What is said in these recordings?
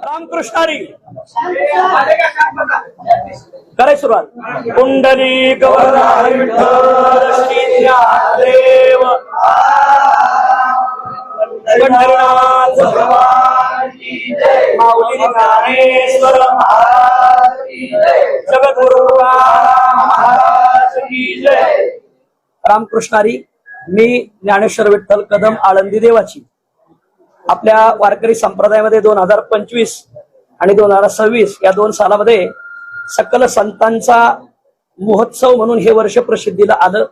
रामकृष्णारी कराय सुरुवात. कुंडली गवराई विठ्ठल श्री ज्ञानदेव पंढरीनाथ भगवान की जय. माऊली ज्ञानेश्वर महाराज की जय. जगद्गुरु महाराज की जय. रामकृष्णारी. मी ज्ञानेश्वर विठ्ठल कदम आळंदी देवाची. आपल्या वारकरी संप्रदायामध्ये 2025 आणि 2026 या 2 सालामध्ये सकल संतांचा महोत्सव म्हणून हे वर्ष प्रसिद्धीला आलं.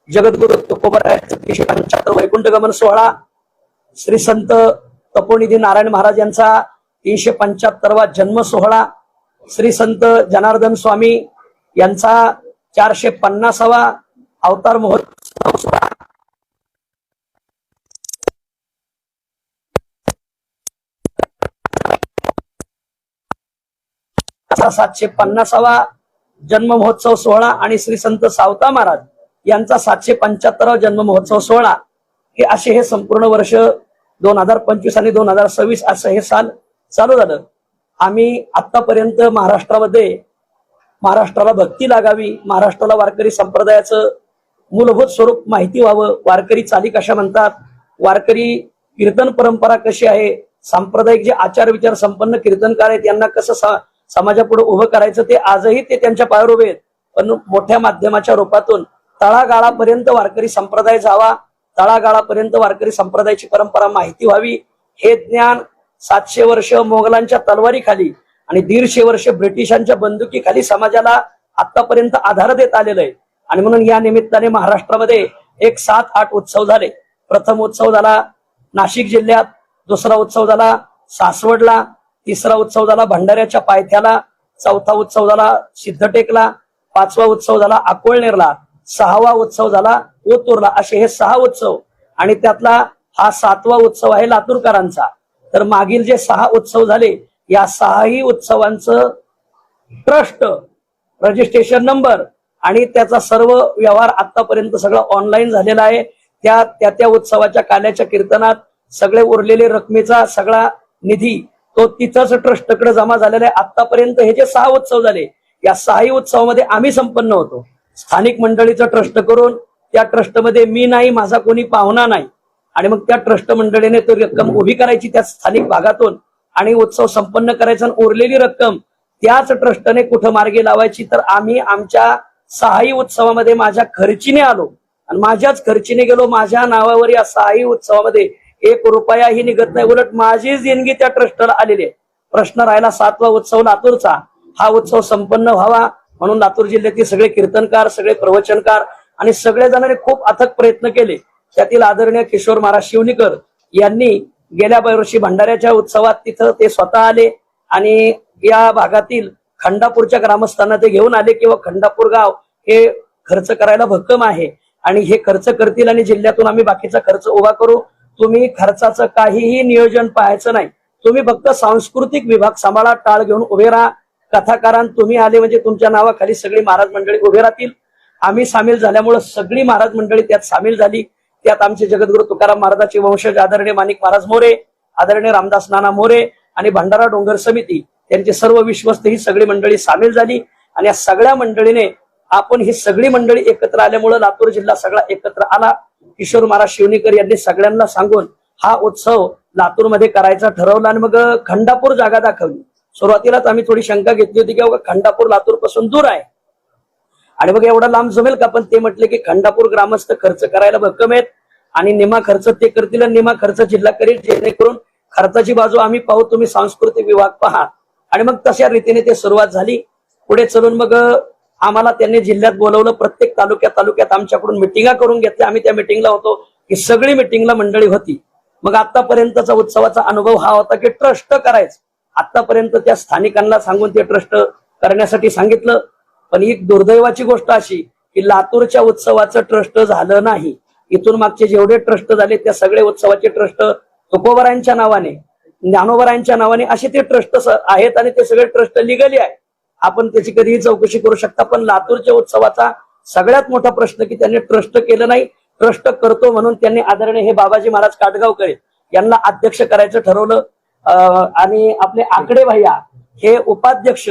जगद्गुरु तुकोबरायांचा 375 वैकुंठ गमन सोहळा, श्री संत तपोनिधी नारायण महाराज यांचा 375वा जन्म सोहळा, श्री संत जनार्दन स्वामी यांचा 450वा अवतार महोत्सव सोहळा, 750वा जन्म महोत्सव सोहळा आणि श्री संत सावता महाराज यांचा 775वा जन्म महोत्सव सोहळा, हे असे हे संपूर्ण वर्ष 2025 आणि 2026 असं हे साल चालू झालं. आम्ही आतापर्यंत महाराष्ट्राला भक्ती लागावी, महाराष्ट्राला वारकरी संप्रदायाचं मूलभूत स्वरूप माहिती व्हावं, वारकरी चाली कशा म्हणतात, वारकरी कीर्तन परंपरा कशी आहे, सांप्रदायिक जे आचार विचार संपन्न कीर्तनकार आहेत यांना कसं समाजापुढे उभं करायचं, ते आजही ते त्यांच्या पायावर उभे आहेत. पण मोठ्या माध्यमाच्या रूपातून तळागाळापर्यंत वारकरी संप्रदाय जावा, तळागाळापर्यंत वारकरी संप्रदायाची परंपरा माहिती व्हावी, हे ज्ञान 700 वर्ष मोगलांच्या तलवारीखाली आणि 150 वर्ष ब्रिटिशांच्या बंदुकीखाली समाजाला आतापर्यंत आधार देत आलेलं आहे. आणि म्हणून या निमित्ताने महाराष्ट्रामध्ये एक 7-8 उत्सव झाले. प्रथम उत्सव झाला नाशिक जिल्ह्यात, दुसरा उत्सव झाला सासवडला, तिसरा उत्सव झाला भंडाऱ्याच्या पायथ्याला, चौथा उत्सव झाला सिद्धटेकला, 5वा उत्सव झाला अकोळनेरला, 6वा उत्सव झाला ओतूरला. असे हे 6 उत्सव आणि त्यातला हा 7वा उत्सव आहे लातूरकरांचा. तर मागील जे 6 उत्सव झाले या 6ही उत्सवांचं ट्रस्ट, रजिस्ट्रेशन नंबर आणि त्याचा सर्व व्यवहार आतापर्यंत सगळं ऑनलाईन झालेला आहे. त्या उत्सवाच्या काल्याच्या कीर्तनात सगळे उरलेले रकमेचा सगळा निधी तो तिथंच ट्रस्टकडे जमा झालेला आहे. आतापर्यंत हे जे 6 उत्सव झाले या 6ही उत्सवामध्ये आम्ही संपन्न होतो. स्थानिक मंडळीचं ट्रस्ट करून त्या ट्रस्टमध्ये मी नाही, माझा कोणी पाहुणा नाही, आणि मग त्या ट्रस्ट मंडळीने तो रक्कम उभी करायची त्या स्थानिक भागातून आणि उत्सव संपन्न करायचा. उरलेली रक्कम त्याच ट्रस्टने कुठं मार्गी लावायची. तर आम्ही आमच्या 6ही उत्सवामध्ये माझ्या खर्चीने आलो आणि माझ्याच खर्चीने गेलो. माझ्या नावावर या 6ही उत्सवामध्ये 1 रुपयाही निघत नाही, उलट माझीच देणगी त्या ट्रस्टला आलेली आहे. प्रश्न राहिला 7वा उत्सव लातूरचा. हा उत्सव संपन्न व्हावा म्हणून लातूर जिल्ह्यातील सगळे कीर्तनकार, सगळे प्रवचनकार आणि सगळे जणांनी खूप अथक प्रयत्न केले. त्यातील आदरणीय किशोर महाराज शिवणीकर यांनी गेल्या वर्षी भंडाऱ्याच्या उत्सवात तिथं ते स्वतः आले आणि या भागातील खंडापूरच्या ग्रामस्थांना ते घेऊन आले किंवा खंडापूर गाव हे खर्च करायला भक्कम आहे आणि हे खर्च करतील आणि जिल्ह्यातून आम्ही बाकीचा खर्च उभा करू. तुम्ही खर्चाचं काहीही नियोजन पाहायचं नाही, तुम्ही फक्त सांस्कृतिक विभाग सांभाळा, टाळ घेऊन उभे राहा. कथाकारांत तुम्ही आले म्हणजे तुमच्या नावाखाली सगळी महाराज मंडळी उभे राहतील. आम्ही सामील झाल्यामुळे सगळी महाराज मंडळी त्यात सामील झाली. त्यात आमचे जगद्गुरु तुकाराम महाराजांचे वंशज आदरणीय माणिक महाराज मोरे, आदरणीय रामदास नाना मोरे आणि भंडारा डोंगर समिती त्यांचे सर्व विश्वस्त ही सगळी मंडळी सामील झाली. आणि या सगळ्या मंडळीने आपण ही सगळी मंडळी एकत्र आल्यामुळे लातूर जिल्हा सगळा एकत्र आला. किशोर महाराज शिवणीकर यांनी सगळ्यांना सांगून हा उत्सव लातूरमध्ये करायचा ठरवला आणि मग खंडापूर जागा दाखवली. सुरुवातीलाच आम्ही थोडी शंका घेतली होती की खंडापूर लातूर पासून दूर आहे आणि मग एवढा लांब जमेल का. पण ते म्हटले की खंडापूर ग्रामस्थ खर्च करायला भक्कम आहेत आणि निमा खर्च ते करतील आणि निमा खर्च जिल्हा करील, जेणेकरून खर्चाची बाजू आम्ही पाहू, तुम्ही सांस्कृतिक विभाग पहा. आणि मग तशा रीतीने ते सुरुवात झाली. पुढे चलून मग आम्हाला त्यांनी जिल्ह्यात बोलवलं. प्रत्येक तालुक्यात आमच्याकडून मिटिंगा करून घेतल्या. आम्ही त्या मिटिंगला होतो की सगळी मिटिंगला मंडळी होती. मग आतापर्यंतचा उत्सवाचा अनुभव हा होता की ट्रस्ट करायचं. आतापर्यंत त्या स्थानिकांना सांगून ते ट्रस्ट करण्यासाठी सांगितलं. पण ही दुर्दैवाची गोष्ट अशी की लातूरच्या उत्सवाचं ट्रस्ट झालं नाही. इथून मागचे जेवढे ट्रस्ट झाले त्या सगळे उत्सवाचे ट्रस्ट तुकोबरायांच्या नावाने, ज्ञानोबरायांच्या नावाने असे ते ट्रस्ट आहेत आणि ते सगळे ट्रस्ट लिगली आहे. आपण त्याची कधीही चौकशी करू शकता. पण लातूरच्या उत्सवाचा सगळ्यात मोठा प्रश्न की त्यांनी ट्रस्ट केलं नाही. ट्रस्ट करतो म्हणून त्यांनी आदरणीय हे बाबाजी महाराज काटगावकर यांना अध्यक्ष करायचं ठरवलं. आणि आपले आकडे भैया हे उपाध्यक्ष,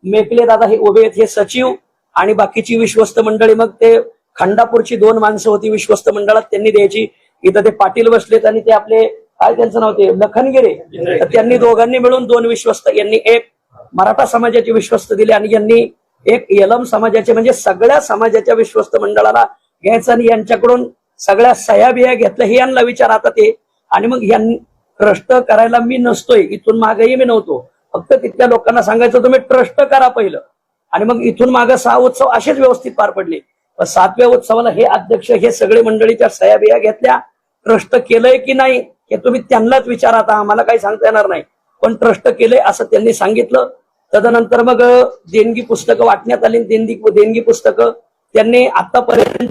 मेकले दादा हे उभे आहेत, हे सचिव आणि बाकीची विश्वस्त मंडळी. मग ते खंडापूरची 2 माणसं होती विश्वस्त मंडळात, त्यांनी द्यायची. इथं ते पाटील बसलेत आणि ते आपले काय त्यांचं नाव ते लखनगिरे, तर त्यांनी दोघांनी मिळून 2 विश्वस्त, यांनी एक मराठा समाजाचे विश्वस्त दिले आणि यांनी एक यलम समाजाचे, म्हणजे सगळ्या समाजाच्या विश्वस्त मंडळाला घ्यायचं आणि यांच्याकडून सगळ्या सह्या बिया घेतल्या. हे यांना विचार आता ते. आणि मग यांनी ट्रस्ट करायला मी नसतोय, इथून मागेही मी नव्हतो, फक्त तिथल्या लोकांना सांगायचं तुम्ही ट्रस्ट करा पहिलं, आणि मग इथून मागे 6 उत्सव असेच व्यवस्थित पार पडले. 7व्या उत्सवाला हे अध्यक्ष हे सगळे मंडळीच्या सह्या बिया घेतल्या. ट्रस्ट केलंय की नाही हे तुम्ही त्यांनाच विचारा, आता आम्हाला काही सांगता येणार नाही, पण ट्रस्ट केलंय असं त्यांनी सांगितलं. तदनंतर मग देणगी पुस्तकं वाटण्यात आली. देणगी पुस्तकं त्यांनी आतापर्यंत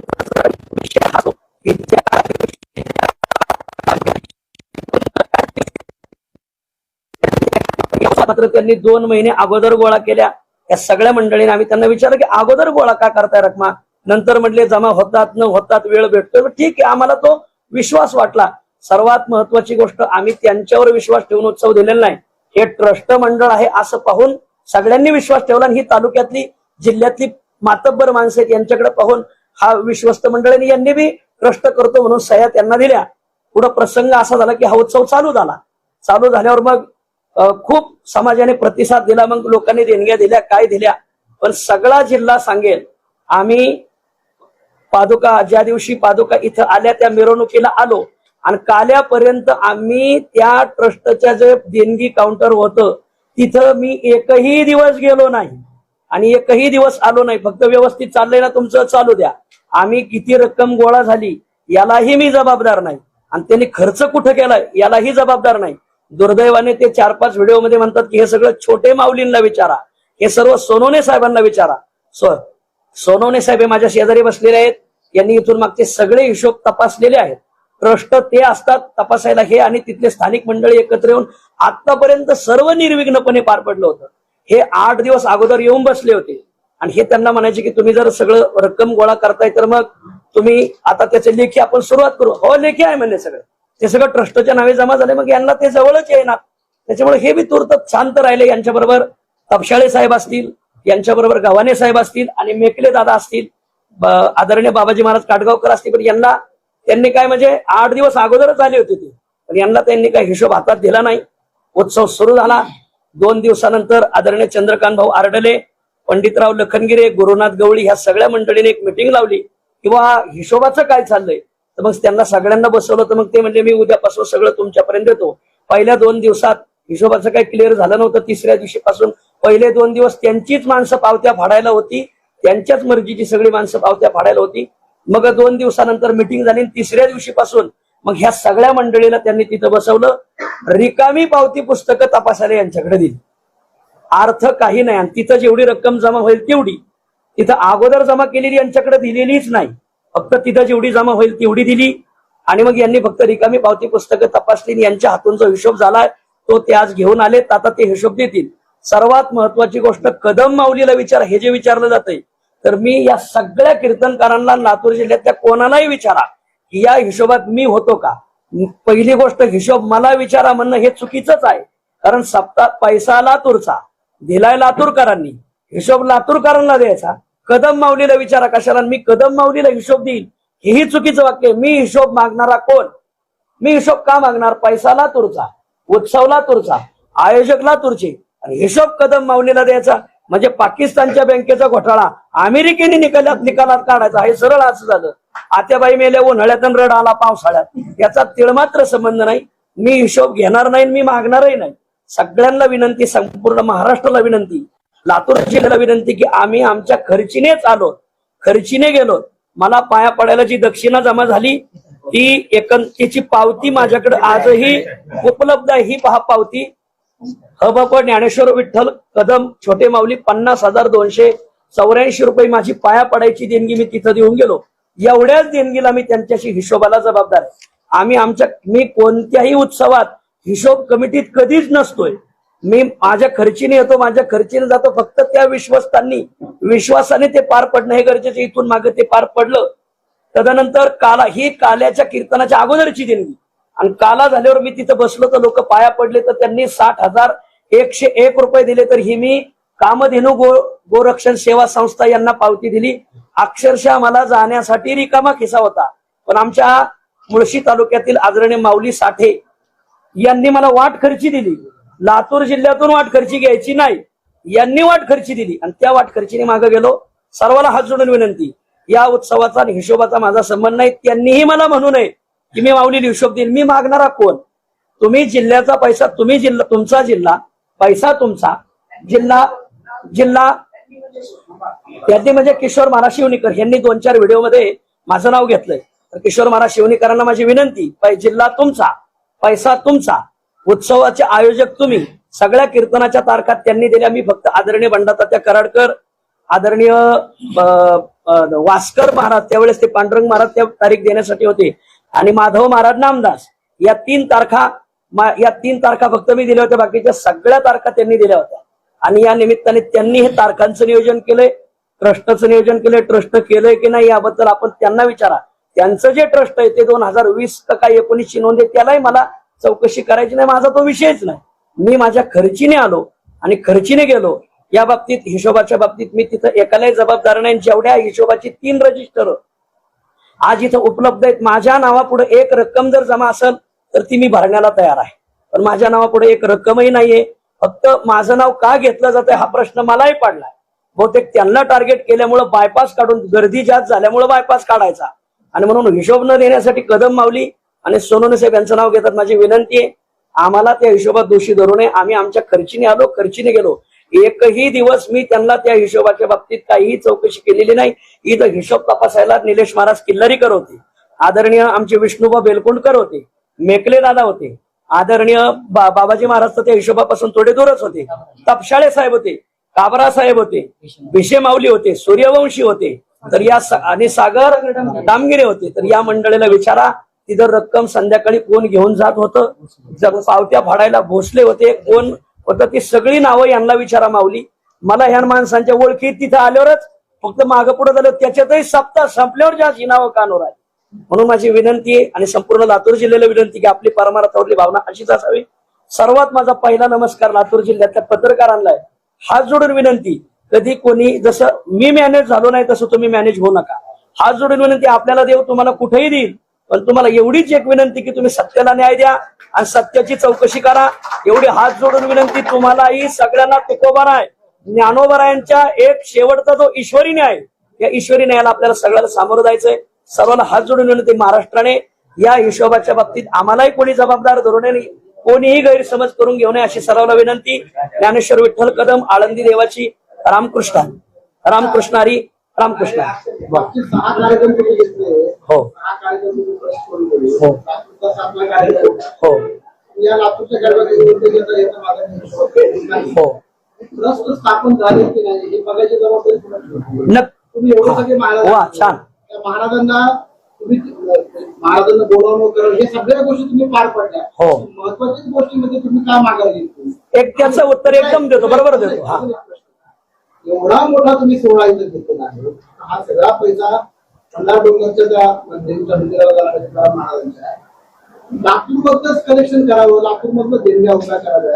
मात्र त्यांनी 2 महिने अगोदर गोळा केल्या. या सगळ्या मंडळीने आम्ही त्यांना विचारलं की अगोदर गोळा का करताय रकमा? नंतर म्हटले जमा होतात न होतात, वेळ भेटतोय. ठीक आहे, आम्हाला तो विश्वास वाटला. सर्वात महत्वाची गोष्ट, आम्ही त्यांच्यावर विश्वास ठेवून उत्सव दिलेला नाही, हे ट्रस्ट मंडळ आहे असं पाहून सगळ्यांनी विश्वास ठेवला. आणि ही तालुक्यातली जिल्ह्यातली मातब्बर माणसं आहेत, यांच्याकडे पाहून हा विश्वस्त मंडळाने यांनी बी ट्रस्ट करतो म्हणून सह्या त्यांना दिल्या. पुढे प्रसंग असा झाला की हा उत्सव चालू झाला. चालू झाल्यावर मग खूप समाजाने प्रतिसाद दिला. मग लोकांनी देणग्या दिल्या, काय दिल्या, पण सगळा जिल्हा सांगेल, आम्ही पादुका, ज्या दिवशी पादुका इथं आल्या त्या मिरवणुकीला आलो आणि काल्यापर्यंत आम्ही त्या ट्रस्टच्या जे देणगी काउंटर होतं तिथं मी एकही दिवस गेलो नाही आणि एकही दिवस आलो नाही. फक्त व्यवस्थित चाललंय ना तुमचं, चालू द्या. आम्ही किती रक्कम गोळा झाली यालाही मी जबाबदार नाही आणि त्यांनी खर्च कुठं केलाय यालाही जबाबदार नाही. दुर्दैवाने ते 4-5 व्हिडिओ मध्ये म्हणतात की हे सगळं छोटे माऊलींना विचारा, हे सर्व सोनवणे साहेबांना विचारा. सोनवणे साहेब हे माझ्या शेजारी बसलेले आहेत, यांनी इथून मागचे सगळे हिशोब तपासलेले आहेत. ट्रस्ट ते असतात तपासायला हे, आणि तिथले स्थानिक मंडळी एकत्र येऊन आतापर्यंत सर्व निर्विघ्नपणे पार पडलं होतं. हे 8 दिवस अगोदर येऊन बसले होते आणि हे त्यांना म्हणायचे की तुम्ही जर सगळं रक्कम गोळा करताय तर मग तुम्ही आता त्याचे लेखी आपण सुरुवात करू. हो, लेखी आहे म्हणले सगळं, ते सगळं ट्रस्टच्या नावे जमा झाले. मग यांना ते जवळच येणार, त्याच्यामुळे हे बी तूर्त शांत राहिले. यांच्याबरोबर तपशाळे साहेब असतील, यांच्याबरोबर गव्हाणे साहेब असतील आणि मेकले दादा असतील, आदरणीय बाबाजी महाराज काटगावकर असतील. पण यांना त्यांनी काय म्हणजे 8 दिवस अगोदरच आले होते ते, पण यांना त्यांनी काय हिशोब हातात दिला नाही. उत्सव सुरू झाला. 2 दिवसानंतर आदरणीय चंद्रकांत भाऊ आरडले, पंडितराव लखनगिरे, गुरुनाथ गवळी ह्या सगळ्या मंडळीने एक मिटिंग लावली किंवा हिशोबाचं काय चाललंय. तर मग त्यांना सगळ्यांना बसवलं. तर मग ते म्हणजे मी उद्यापासून सगळं तुमच्यापर्यंत देतो. पहिल्या 2 दिवसात हिशोबाचं काही क्लिअर झालं नव्हतं. 3ऱ्या दिवशीपासून पहिले 2 दिवस त्यांचीच माणसं पावत्या फाडायला होती, त्यांच्याच मर्जीची सगळी माणसं पावत्या फाडायला होती. मग 2 दिवसानंतर मिटिंग झाली. 3ऱ्या दिवशीपासून मग ह्या सगळ्या मंडळीला त्यांनी तिथं बसवलं. रिकामी पावती पुस्तकं तपासायला यांच्याकडे दिली, अर्थ काही नाही. आणि तिथं जेवढी रक्कम जमा होईल तेवढी, तिथं अगोदर जमा केलेली यांच्याकडे दिलेलीच नाही, फक्त तिथं जेवढी जमा होईल तेवढी दिली. आणि मग यांनी फक्त रिकामी पावती पुस्तकं तपासली. यांच्या हातून जो हिशोब झालाय तो ते आज घेऊन आले, आता ते हिशोब देतील. सर्वात महत्वाची गोष्ट, कदम माऊलीला विचारा, हे जे विचारलं जातंय, तर मी या सगळ्या कीर्तनकारांना लातूर जिल्ह्यातल्या कोणालाही विचारा की या हिशोबात मी होतो का. पहिली गोष्ट, हिशोब मला विचारा म्हणणं हे चुकीचंच आहे, कारण सप्ताह पैसा लातूरचा दिलाय लातूरकरांनी, हिशोब लातूरकरांना द्यायचा. कदम माऊलीला विचारा कशाला, मी कदम माऊलीला हिशोब देईल हेही चुकीचं वाक्य. मी हिशोब मागणारा कोण? मी हिशोब का मागणार? पैसा लातूरचा, उत्सव लातूरचा, आयोजक लातूरचे, आणि हिशोब कदम माऊलीला द्यायचा म्हणजे पाकिस्तानच्या बँकेचा घोटाळा अमेरिकेने निकालात काढायचा. हे सरळ असं झालं. आत्याबाई मेल्या उन्हाळ्यात आणि रड आला पावसाळ्यात, याचा तिळमात्र संबंध नाही. मी हिशोब घेणार नाही, मी मागणारही नाही. सगळ्यांना विनंती, संपूर्ण महाराष्ट्राला विनंती, लातूर जिल्ह्याला विनंती की आम्ही आमच्या खर्चीनेच आलो, खर्चीने गेलो. मला पाया पडायला जी दक्षिणा जमा झाली तिची पावती माझ्याकडे आजही उपलब्ध आहे. ही पहा पावती. हबप ज्ञानेश्वर विठ्ठल कदम छोटे माऊली 50,284 रुपये माझी पाया पडायची देणगी मी तिथं देऊन गेलो. एवढ्याच देणगीला मी त्यांच्याशी हिशोबाला जबाबदार आहे. मी कोणत्याही उत्सवात हिशोब कमिटीत कधीच नसतोय. मी माझ्या खर्चीने येतो, माझ्या खर्चीने जातो. फक्त त्या विश्वासाने ते पार पडणं हे गरजेचं. इथून मागे ते पार पडलं. तदनंतर ही काल्याच्या कीर्तनाच्या अगोदरची देणगी आणि काला झाल्यावर मी तिथं बसलो तर लोक पाया पडले तर त्यांनी 60,101 रुपये दिले. तर ही मी कामधेनू गोरक्षण सेवा संस्था यांना पावती दिली. अक्षरशः मला जाण्यासाठी रिकामा खिसा होता. पण आमच्या मुळशी तालुक्यातील आदरणीय माऊली साठे यांनी मला वाट खर्ची दिली. लातूर जिल्ह्यातून वाट खर्ची घ्यायची नाही, यांनी वाट खर्ची दिली आणि त्या वाट खर्चीने मागे गेलो. सर्वांना हात जोडून विनंती, या उत्सवाचा आणि हिशोबाचा माझा संबंध नाही. त्यांनीही मला म्हणू नये की मी माऊलीला हिशोब देईल. मी मागणारा कोण? तुम्ही जिल्ह्याचा पैसा, तुम्ही जिल्हा, तुमचा जिल्हा, पैसा तुमचा, जिल्हा त्यातले म्हणजे किशोर महाराज शिवणीकर यांनी 2-4 व्हिडिओमध्ये माझं नाव घेतलंय. तर किशोर महाराज शिवणीकरांना माझी विनंती, जिल्हा तुमचा, पैसा तुमचा, उत्सवाचे आयोजक तुम्ही, सगळ्या कीर्तनाच्या तारखा त्यांनी दिल्या. मी फक्त आदरणीय बंडातात्या कराडकर, आदरणीय वास्कर महाराज, त्यावेळेस ते पांडुरंग महाराज त्या तारीख देण्यासाठी होते, आणि माधव महाराज नामदास, या 3 तारखा फक्त मी दिल्या होत्या. बाकीच्या सगळ्या तारखा त्यांनी दिल्या होत्या. आणि या निमित्ताने त्यांनी हे तारखांचं नियोजन केलंय, ट्रस्टचं नियोजन केलंय. ट्रस्ट केलंय की नाही याबद्दल आपण त्यांना विचारा. त्यांचं जे ट्रस्ट आहे ते 2020 का काय 19ची नोंद आहे, त्यालाही मला चौकशी करायची नाही, माझा तो विषयच नाही. मी माझ्या खर्चीने आलो आणि खर्चीने गेलो. या बाबतीत, हिशोबाच्या बाबतीत मी तिथं एकालाही जबाबदार नाही. जेवढ्या हिशोबाची 3 रजिस्टर आज इथं उपलब्ध आहेत, माझ्या नावापुढे एक रक्कम जर जमा असेल तर ती मी भरण्याला तयार आहे. पण माझ्या नावापुढे एक रक्कमही नाहीये. फक्त माझं नाव का घेतलं जातंय हा प्रश्न मलाही पडलाय. बहुतेक त्यांना टार्गेट केल्यामुळे बायपास काढून, गर्दी जास्त झाल्यामुळे बायपास काढायचा, आणि म्हणून हिशोब न देण्यासाठी कदम माऊली आणि सोनवणे साहेब यांचं नाव घेतात. माझी विनंती आहे, आम्हाला त्या हिशोबात दोषी धरू नये. आम्ही आमच्या खर्चीने आलो, खर्चीने गेलो. एकही दिवस मी त्यांना त्या हिशोबाच्या बाबतीत काहीही चौकशी केलेली नाही. इथं हिशोब तपासायला निलेश महाराज किल्लारीकर होते, आदरणीय आमचे विष्णुबा बेलकुंडकर होते, मेकले दादा होते, आदरणीय बाबाजी महाराज तर त्या हिशोबापासून थोडे दूरच होते, तपशाळे साहेब होते, काबरा साहेब होते, भिशे माऊली होते, सूर्यवंशी होते, तर या आणि सागर दामगिरे होते. तर या मंडळीला विचारा, तिथं रक्कम संध्याकाळी कोण घेऊन जात होतं, पावत्या फाडायला भोसले होते, कोण होतं, ती सगळी नावं यांना विचारा माऊली. मला ह्या माणसांच्या ओळखीत तिथं आल्यावरच फक्त मागं पुढे झालं, त्याच्यातही सप्ताह संपल्यावर ज्या नावं कानवर आहे. म्हणून माझी विनंती आहे आणि संपूर्ण लातूर जिल्ह्याला विनंती की आपली परमार्थावरली भावना अशीच असावी. सर्वात माझा पहिला नमस्कार लातूर जिल्ह्यातल्या पत्रकारांना आहे. हात जोडून विनंती, कधी कोणी, जसं मी मॅनेज झालो नाही तसं तुम्ही मॅनेज होऊ नका. हात जोडून विनंती, आपल्याला देव तुम्हाला कुठेही देईल, पण तुम्हाला एवढीच एक विनंती की तुम्ही सत्याला न्याय द्या आणि सत्याची चौकशी करा. एवढी हात जोडून विनंती. तुम्हालाही सगळ्यांना तुकोबाराय, ज्ञानोबारायांच्या एक शेवटचा जो ईश्वरी न्याय, या ईश्वरी न्यायाला आपल्याला सगळ्याला सामोरं जायचंय. सर्वांना हात जोडून विनंती, महाराष्ट्राने या हिशोबाच्या बाबतीत आम्हालाही कोणी जबाबदार धरू नये, कोणीही गैरसमज करून घेऊ नये अशी सर्वांना विनंती. ज्ञानेश्वर विठ्ठल कदम, आळंदी देवाची. रामकृष्ण रामकृष्ण हरी रामकृष्ण. हो हो हो हो स्थापन झाले की नाही हे बघायची जबाबदारी तुम्ही एवढं सगळे छान महाराजांना तुम्ही महाराजांना बोलावणं करणं हे सगळ्या गोष्टी तुम्ही पार पडल्या. हो, महत्वाची गोष्टीमध्ये तुम्ही काय मागायला गेली? एक त्याचं उत्तर एकदम देतो, बरोबर देतो. हा, एवढा मोठा तुम्ही सोहळा इथं घेतलेला आहे. हा सगळा पैसा पंधरा डोंगरच्या त्या मंदिराला महाराजांच्या लातूर मधलंच कलेक्शन करावं, लातूर मधलं देणग्या उभ्या कराव्या,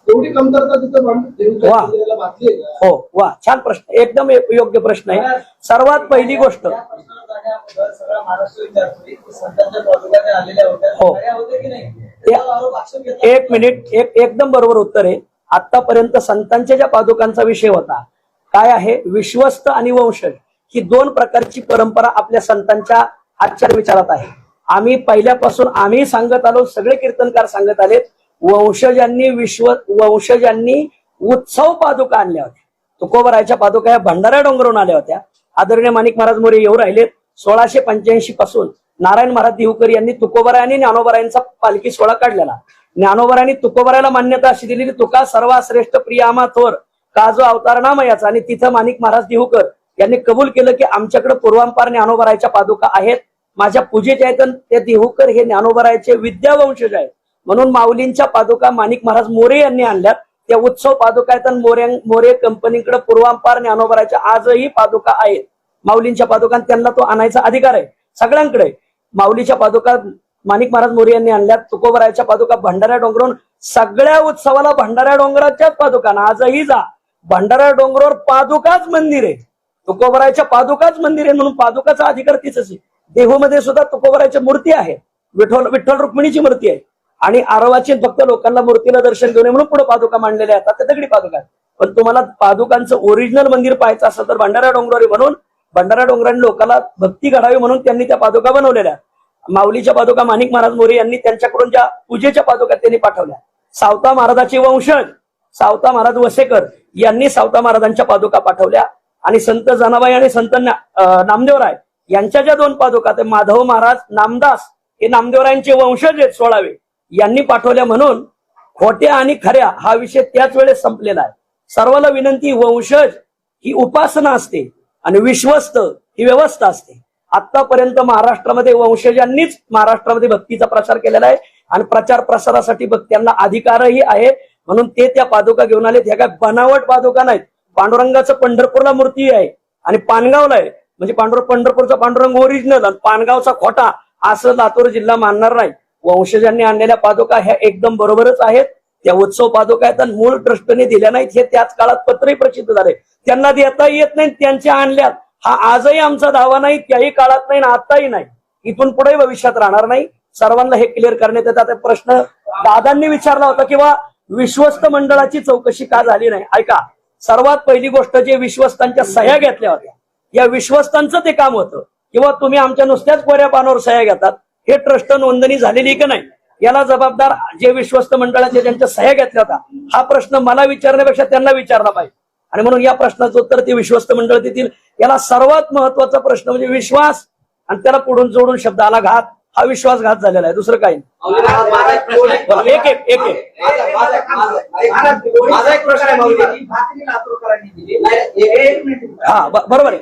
एवढी कमतरता तिथं भासली आहे का? हो, वा, छान प्रश्न, एकदम योग्य प्रश्न आहे. सर्वात पहिली गोष्ट, हो, एक मिनिट, एकदम बरोबर उत्तर आहे. आतापर्यंत संतांच्या ज्या पादुकांचा विषय होता, काय आहे, विश्वस्त आणि वंशज ही 2 प्रकारची परंपरा आपल्या संतांच्या आचार विचारात आहे. आम्ही पहिल्यापासून आम्ही सांगत आलो, सगळे कीर्तनकार सांगत आलेत, वंशजांनी उत्सव पादुका आणल्या होत्या. तुकोबरायच्या पादुका या भंडारा डोंगरून आल्या होत्या. आदरणीय माणिक महाराज मोरे येऊ राहिलेत. 1685 पासून नारायण महाराज देहूकर यांनी तुकोबराय आणि ज्ञानोबरायांचा पालखी सोहळा काढलेला. ज्ञानोबरायांनी तुकोबरायला मान्यता अशी दिलेली, तुका सर्वा श्रेष्ठ प्रियामा थोर काजो अवतार नामयाचा. आणि तिथं माणिक महाराज देहूकर यांनी कबूल केलं की आमच्याकडे पूर्वांपार ज्ञानोबरायच्या पादुका आहेत, माझ्या पूजेचे आहेत. ते देहूकर हे ज्ञानोबरायचे विद्यावंशज आहेत, म्हणून माऊलींच्या पादुका माणिक महाराज मोरे यांनी आणल्यात. त्या उत्सव पादुका आहेत. मोरे कंपनीकडे पूर्वांपार ज्ञानोबरायच्या आजही पादुका आहेत, माऊलींच्या पादुका. त्यांना तो आणायचा अधिकार आहे सगळ्यांकडे. माऊलीच्या पादुका माणिक महाराज मोरे यांनी आणल्या. तुकोबरायाच्या पादुका भंडारा डोंगरावरून सगळ्या उत्सवाला भंडारा डोंगराच्याच पादुका ना, आजही जा भंडारा डोंगरावर पादुकाच मंदिर आहे, तुकोबरायाच्या पादुकाच मंदिर आहे, म्हणून पादुकाचा अधिकार तिथंच आहे. देहूमध्ये सुद्धा तुकोबरायाच्या मूर्ती आहे, विठ्ठल रुक्मिणीची मूर्ती आहे, आणि आरवाची फक्त लोकांना मूर्तीला दर्शन घेऊन म्हणून पुढे पादुका मांडलेल्या आहेत, त्या दगडी पादुका. पण तुम्हाला पादुकांचं ओरिजिनल मंदिर पाहायचं असेल तर भंडारा डोंगरावर, म्हणून भंडारा डोंगराने लोकांना भक्ती घडावी म्हणून त्यांनी त्या पादुका बनवलेल्या. माऊलीच्या पादुका माणिक महाराज मोरे यांनी त्यांच्याकडून ज्या पूजेच्या पादुका त्यांनी पाठवल्या. सावता महाराजाचे वंशज सावता महाराज वसेकर यांनी सावता महाराजांच्या पादुका पाठवल्या, आणि संत जनाबाई आणि संत नामदेवराय यांच्या ज्या 2 पादुका ते माधव महाराज नामदास हे नामदेवरायांचे वंशज आहेत 16वे यांनी पाठवल्या. म्हणून खोट्या आणि खऱ्या हा विषय त्याच वेळेस संपलेला आहे. सर्वांना विनंती, वंशज ही उपासना असते आणि विश्वस्त ही व्यवस्था असते. आतापर्यंत महाराष्ट्रामध्ये वंशजांनीच महाराष्ट्रामध्ये भक्तीचा प्रसार केलेला आहे, आणि प्रचार प्रसारासाठी भक्त्यांना अधिकारही आहे, म्हणून ते त्या पादुका घेऊन आले. ह्या काय बनावट पादुका नाहीत. पांडुरंगाचं पंढरपूरला मूर्ती आहे आणि पानगावला आहे, म्हणजे पंढरपूरचा पांडुरंग ओरिजिनल आणि पानगावचा खोटा असं लातूर जिल्हा मानणार नाही. वंशजांनी आणलेल्या पादुका ह्या एकदम बरोबरच आहेत. त्या उत्सव पादुका आहेत, आणि मूळ ट्रस्टने दिल्या नाहीत. हे त्याच काळात पत्रही प्रसिद्ध झाले, त्यांना देता येत नाही, त्यांच्या आणल्यात. हा आजही आमचा दावा नाही, त्याही काळात नाही ना आताही नाही, इथून पुढे भविष्यात राहणार नाही. सर्वांना हे क्लिअर करण्यात येतात. प्रश्न दादांनी विचारला होता किंवा विश्वस्त मंडळाची चौकशी का झाली नाही. ऐका, सर्वात पहिली गोष्ट जे विश्वस्तांच्या सह्या घेतल्या होत्या, या विश्वस्तांचं ते काम होतं. किंवा तुम्ही आमच्या नुसत्याच कोऱ्या पानावर सह्या घेतात, हे ट्रस्ट नोंदणी झालेली की नाही याला जबाबदार जे विश्वस्त मंडळाचे ज्यांच्या सह्या घेतल्या होत्या. हा प्रश्न मला विचारण्यापेक्षा त्यांना विचारला पाहिजे, आणि म्हणून या प्रश्नाचं उत्तर ते विश्वस्त मंडळ देतील. याला सर्वात महत्वाचा प्रश्न म्हणजे विश्वास, आणि त्याला पुढून जोडून शब्द आला घात. हा विश्वासघात झालेला आहे, दुसरं काही नाही. एक एक एक एक माझा एक प्रश्न आहे. हा बरोबर आहे.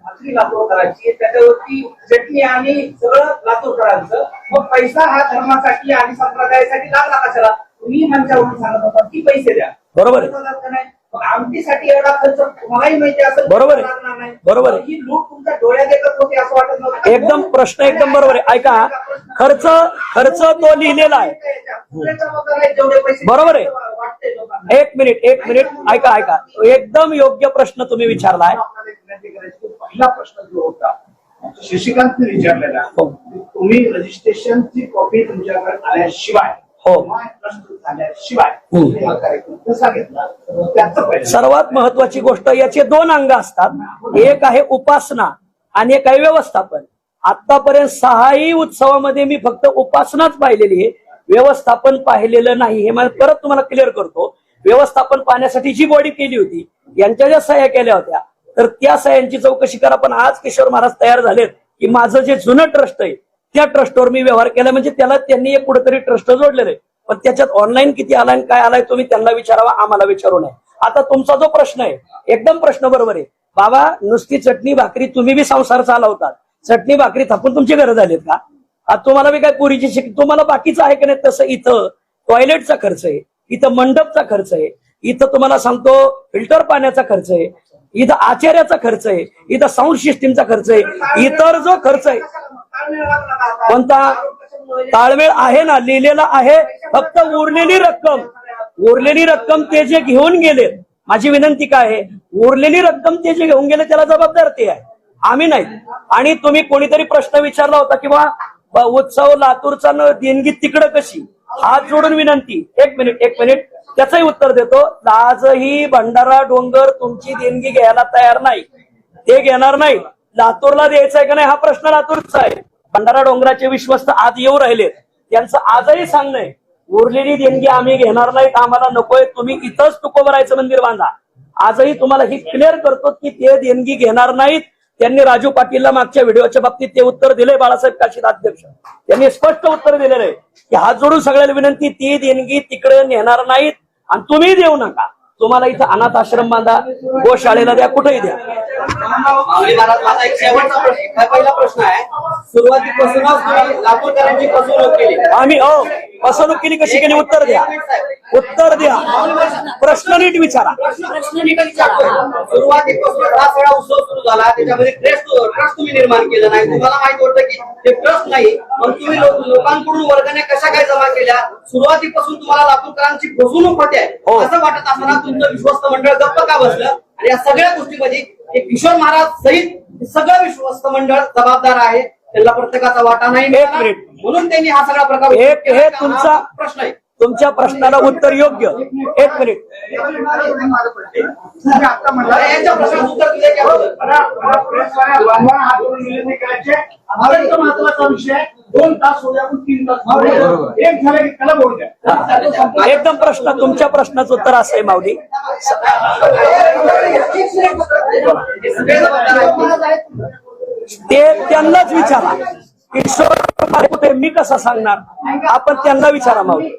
भाकरी लातूरकरांची, त्याच्यावरती चटणी आणि सगळं लातूरकरांचं. मग पैसा हा धर्मासाठी आणि संप्रदायासाठी लागला कशाला? तुम्ही मंचावरून सांगत होता की पैसे द्या, बरोबर आहे. आमटीसाठी एवढा खर्च तुम्हालाही माहिती असेल, बरोबर आहे, बरोबर आहे. ही लूट तुमच्या डोळ्यात येत होती असं वाटत नव्हतं. एकदम प्रश्न एकदम बरोबर आहे. ऐका, खर्च तो लिहिलेला आहे, बरोबर आहे. एक मिनिट ऐका, एकदम योग्य प्रश्न तुम्ही विचारलाय. पहिला प्रश्न जो होता शशिकांतने विचारलेला, तुम्ही रजिस्ट्रेशनची कॉपी तुमच्याकडे आल्याशिवाय, सर्वात महत्वाची गोष्ट, याचे 2 अंग असतात. एक आहे उपासना आणि एक आहे व्यवस्थापन. आतापर्यंत 6ही उत्सवामध्ये मी फक्त उपासनाच पाहिलेली आहे, व्यवस्थापन पाहिलेलं नाही. हे मला परत तुम्हाला क्लिअर करतो. व्यवस्थापन पाहण्यासाठी जी बॉडी केली होती, यांच्या ज्या सह्या केल्या होत्या, तर त्या सह्यांची चौकशी करा. पण आज किशोर महाराज तयार झालेत की माझं जे जुनं ट्रस्ट आहे त्या ट्रस्टवर मी व्यवहार केला, म्हणजे त्याला त्यांनी एक कुठेतरी ट्रस्ट जोडलेलं आहे. पण त्याच्यात ऑनलाईन किती आलाय काय आलाय तुम्ही त्यांना विचारावा, आम्हाला विचारू नये. आता तुमचा जो प्रश्न आहे एकदम प्रश्न बरोबर आहे. बाबा, नुसती चटणी भाकरी तुम्ही बी संसार चालवतात, चटणी भाकरी थापून तुमची घरं झालीत का? तुम्हाला बी काय पुरीची तुम्हाला बाकीचं आहे का नाही? तसं इथं टॉयलेटचा खर्च आहे, इथं मंडपचा खर्च आहे, इथं तुम्हाला सांगतो फिल्टर पाण्याचा खर्च आहे, इथं आचार्याचा खर्च आहे, इथं साऊंड सिस्टीमचा खर्च आहे, इतर जो खर्च आहे कोणता ताळमेळ आहे ना, लिहिलेला आहे. फक्त उरलेली रक्कम ते जे घेऊन गेले, माझी विनंती काय आहे, उरलेली रक्कम ते जे घेऊन गेले त्याला जबाबदार ते आहे, आम्ही नाही. आणि तुम्ही कोणीतरी प्रश्न विचारला होता की बा उत्सव लातूरचा देणगी तिकडं कशी, हात जोडून विनंती. एक मिनिट त्याचंही उत्तर देतो. आजही भंडारा डोंगर तुमची देणगी घ्यायला तयार नाही, ते घेणार नाही. लातूरला द्यायचं आहे का नाही हा प्रश्न लातूरचा आहे. भंडारा डोंगराचे विश्वस्त आज येऊ राहिले, त्यांचं आजही सांगणं आहे उरलेली देणगी आम्ही घेणार नाहीत, आम्हाला नकोय, तुम्ही इथंच तुकोबरायचं मंदिर बांधा. आजही तुम्हाला ही क्लिअर करतो की ते देणगी घेणार नाहीत. त्यांनी राजू पाटीलला मागच्या व्हिडिओच्या बाबतीत ते उत्तर दिले. बाळासाहेब काशीद अध्यक्ष त्यांनी स्पष्ट उत्तर दिलेलं आहे की हात जोडून सगळ्याला विनंती, ती देणगी तिकडे नेणार नाहीत आणि तुम्ही देऊ नका. तुम्हाला इथं अनाथ आश्रम बांधा, गोशाळेला द्या, कुठेही द्या. माझा एक शेवटचा प्रश्न, पहिला प्रश्न आहे, सुरुवातीपासूनच लातूरकरांची फसवणूक केली. आम्ही फसवणूक केली कशी केली? उत्तर द्या. प्रश्न नीट विचारा. प्रश्न नीट विचारतो. सुरुवातीपासून हा सगळा उत्सव सुरू झाला, त्याच्यामध्ये ट्रस्ट तुम्ही निर्माण केलं नाही. तुम्हाला माहित होतं की ते ट्रस्ट नाही, मग तुम्ही लोकांकडून वर्गाने कशा काय जमा केल्या. सुरुवातीपासून तुम्हाला लातूरकरांची फसवणूक होते हो. असं वाटत असताना तुमचं विश्वस्त मंडळ गप्प का बसलं. आणि या सगळ्या गोष्टीमध्ये एक किशोर महाराज सहित सगळं विश्वस्त मंडळ जबाबदार आहे. त्यांना प्रत्येकाचा वाटा नाही एक मिळाला. मिनिट. म्हणून त्यांनी हा सगळा प्रकार हे तुमचा प्रश्न आहे. तुमच्या प्रश्नाला उत्तर योग्य. एक मिनिट. यांच्या प्रश्नाचं उत्तर दिले की अगोदर. अत्यंत महत्वाचा विषय 2 तास होऊया 3 तास एक झालं की त्याला बोलू द्या. एकदम प्रश्न तुमच्या प्रश्नाचं उत्तर असं आहे माऊली. सगळे जबाबदार आहेत. ते त्यांनाच विचारा. किशोर कुठे मी कसा सांगणार. आपण त्यांना विचारा माऊली.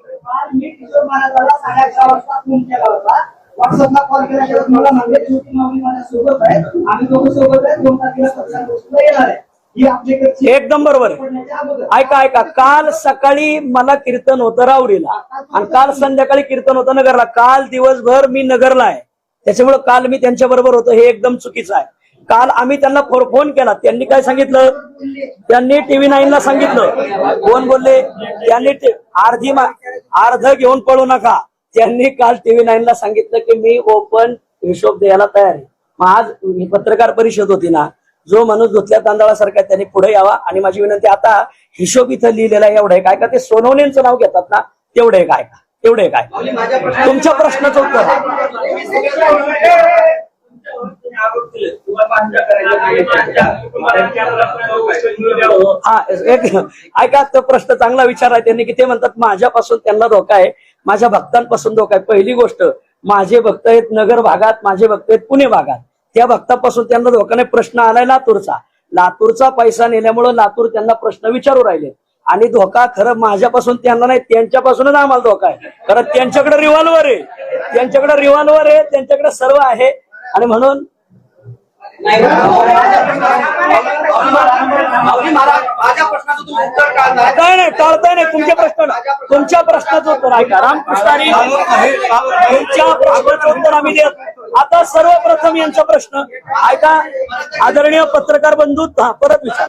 मी किशोर महाराजाला 11:30 वाजता फोन केला होता. व्हॉट्सअपला कॉल केल्यानंतर मला म्हणले ज्योती माऊली माझ्या सोबत आहे, आम्ही दोघं सोबत आहे, 2 तारखेला पक्षाला येणार आहे. ही आपल्याकडची एकदम बरोबर आहे. ऐका काल सकाळी मला कीर्तन होतं रावरीला आणि काल संध्याकाळी कीर्तन होतं नगरला. काल दिवसभर मी नगरला आहे, त्याच्यामुळे काल मी त्यांच्या बरोबर होतो. हे एकदम चुकीचं आहे. काल आम्ही त्यांना फोन केला. त्यांनी काय सांगितलं. त्यांनी TV9 ला सांगितलं. कोण बोलले. त्यांनी अर्ध घेऊन पळू नका. त्यांनी काल TV9 ला सांगितलं की मी ओपन हिशोब द्यायला तयार आहे. मग आज पत्रकार परिषद होती ना, जो माणूस धुतल्या तांदळासारखा त्यांनी पुढे यावा. आणि माझी विनंती, आता हिशोब इथं लिहिलेला आहे एवढं आहे काय का. ते सोनवणेंचं नाव घेतात ना, तेवढे आहे काय का. एवढे काय तुमच्या प्रश्नाचं उत्तर. हा ऐका, तो प्रश्न चांगला विचार आहे त्यांनी की ते म्हणतात माझ्यापासून त्यांना धोका आहे, माझ्या भक्तांपासून धोका आहे. पहिली गोष्ट, माझे भक्त आहेत नगर भागात, माझे भक्त आहेत पुणे भागात. त्या भक्तापासून त्यांना धोका नाही. प्रश्न आलाय लातूरचा पैसा नेल्यामुळे लातूर त्यांना प्रश्न विचारू राहिले. आणि धोका खरं माझ्यापासून त्यांना नाही, त्यांच्यापासूनच आम्हाला धोका आहे. कारण त्यांच्याकडे रिव्हॉल्वर आहे, त्यांच्याकडे सर्व आहे. आणि म्हणून माझ्या प्रश्नाचं तुम्ही उत्तर टाळताय. नाही टाळताय नाही. तुमच्या प्रश्नाचं उत्तर ऐका. रामकृष्णारी तुमच्या प्रश्नाचं उत्तर आम्ही देत. आता सर्वप्रथम यांचा प्रश्न ऐका. आदरणीय पत्रकार बंधू, परत विचार.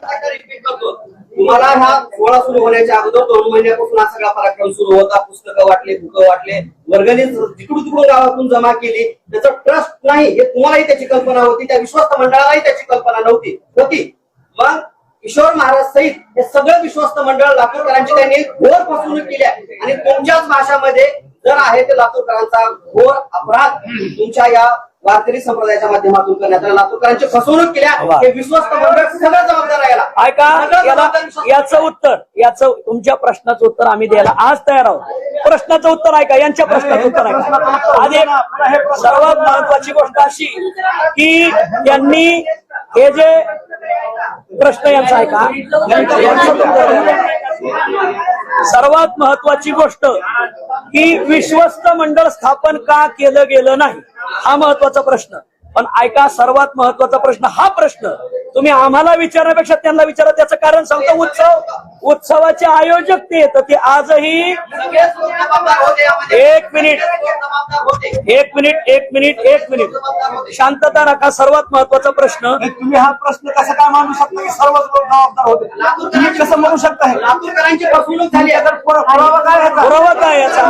तुम्हाला हा सोहळा सुरू होण्याच्या अगोदर 2 महिन्यापासून हा सगळा पराक्रम सुरू होता. पुस्तकं वाटले, बुकं वाटले, वर्गणी जिकडून तिकडून गावातून जमा केली. त्याचं ट्रस्ट नाही हे तुम्हालाही त्याची कल्पना होती, त्या विश्वस्त मंडळालाही त्याची कल्पना नव्हती होती. मग किशोर महाराज सहित हे सगळं विश्वस्त मंडळ लातूरकरांची त्यांनी घोर फसवणूक केली आहे. आणि तुमच्याच भाषामध्ये जर आहे ते लातूरकरांचा घोर अपराध तुमच्या या वारकरी संप्रदायाच्या माध्यमातून करण्यात आला. लातूरकरांची फसवणूक केल्या. हे विश्वस्त मंडळ सगळं जबाबदार आहे. ऐका, याचं तुमच्या प्रश्नाचं उत्तर आम्ही द्यायला आज तयार आहोत. प्रश्नाचं उत्तर ऐका. यांच्या प्रश्नाचं उत्तर ऐका. आधी सर्वात महत्वाची गोष्ट अशी की त्यांनी हे जे प्रश्न यांचा ऐका, सर्वात महत्वाची गोष्ट की विश्वस्त मंडळ स्थापन का केलं गेलं नाही, हा महत्वाचा प्रश्न. पण ऐका, सर्वात महत्वाचा प्रश्न हा प्रश्न तुम्ही आम्हाला विचारण्यापेक्षा त्यांना विचारा. त्याचं कारण सांगतो. उत्सवाचे आयोजक ते येतं. ते आजही एक मिनिट शांतता राखा. सर्वात महत्वाचा प्रश्न. तुम्ही हा प्रश्न कसा काय मांडू शकता की सर्वच लोक जबाबदार होते. तुम्ही कसं म्हणू शकता. लातूरकरांची फसवणूक झाली. तर पुरावा काय याचा? पुरावा काय याचा?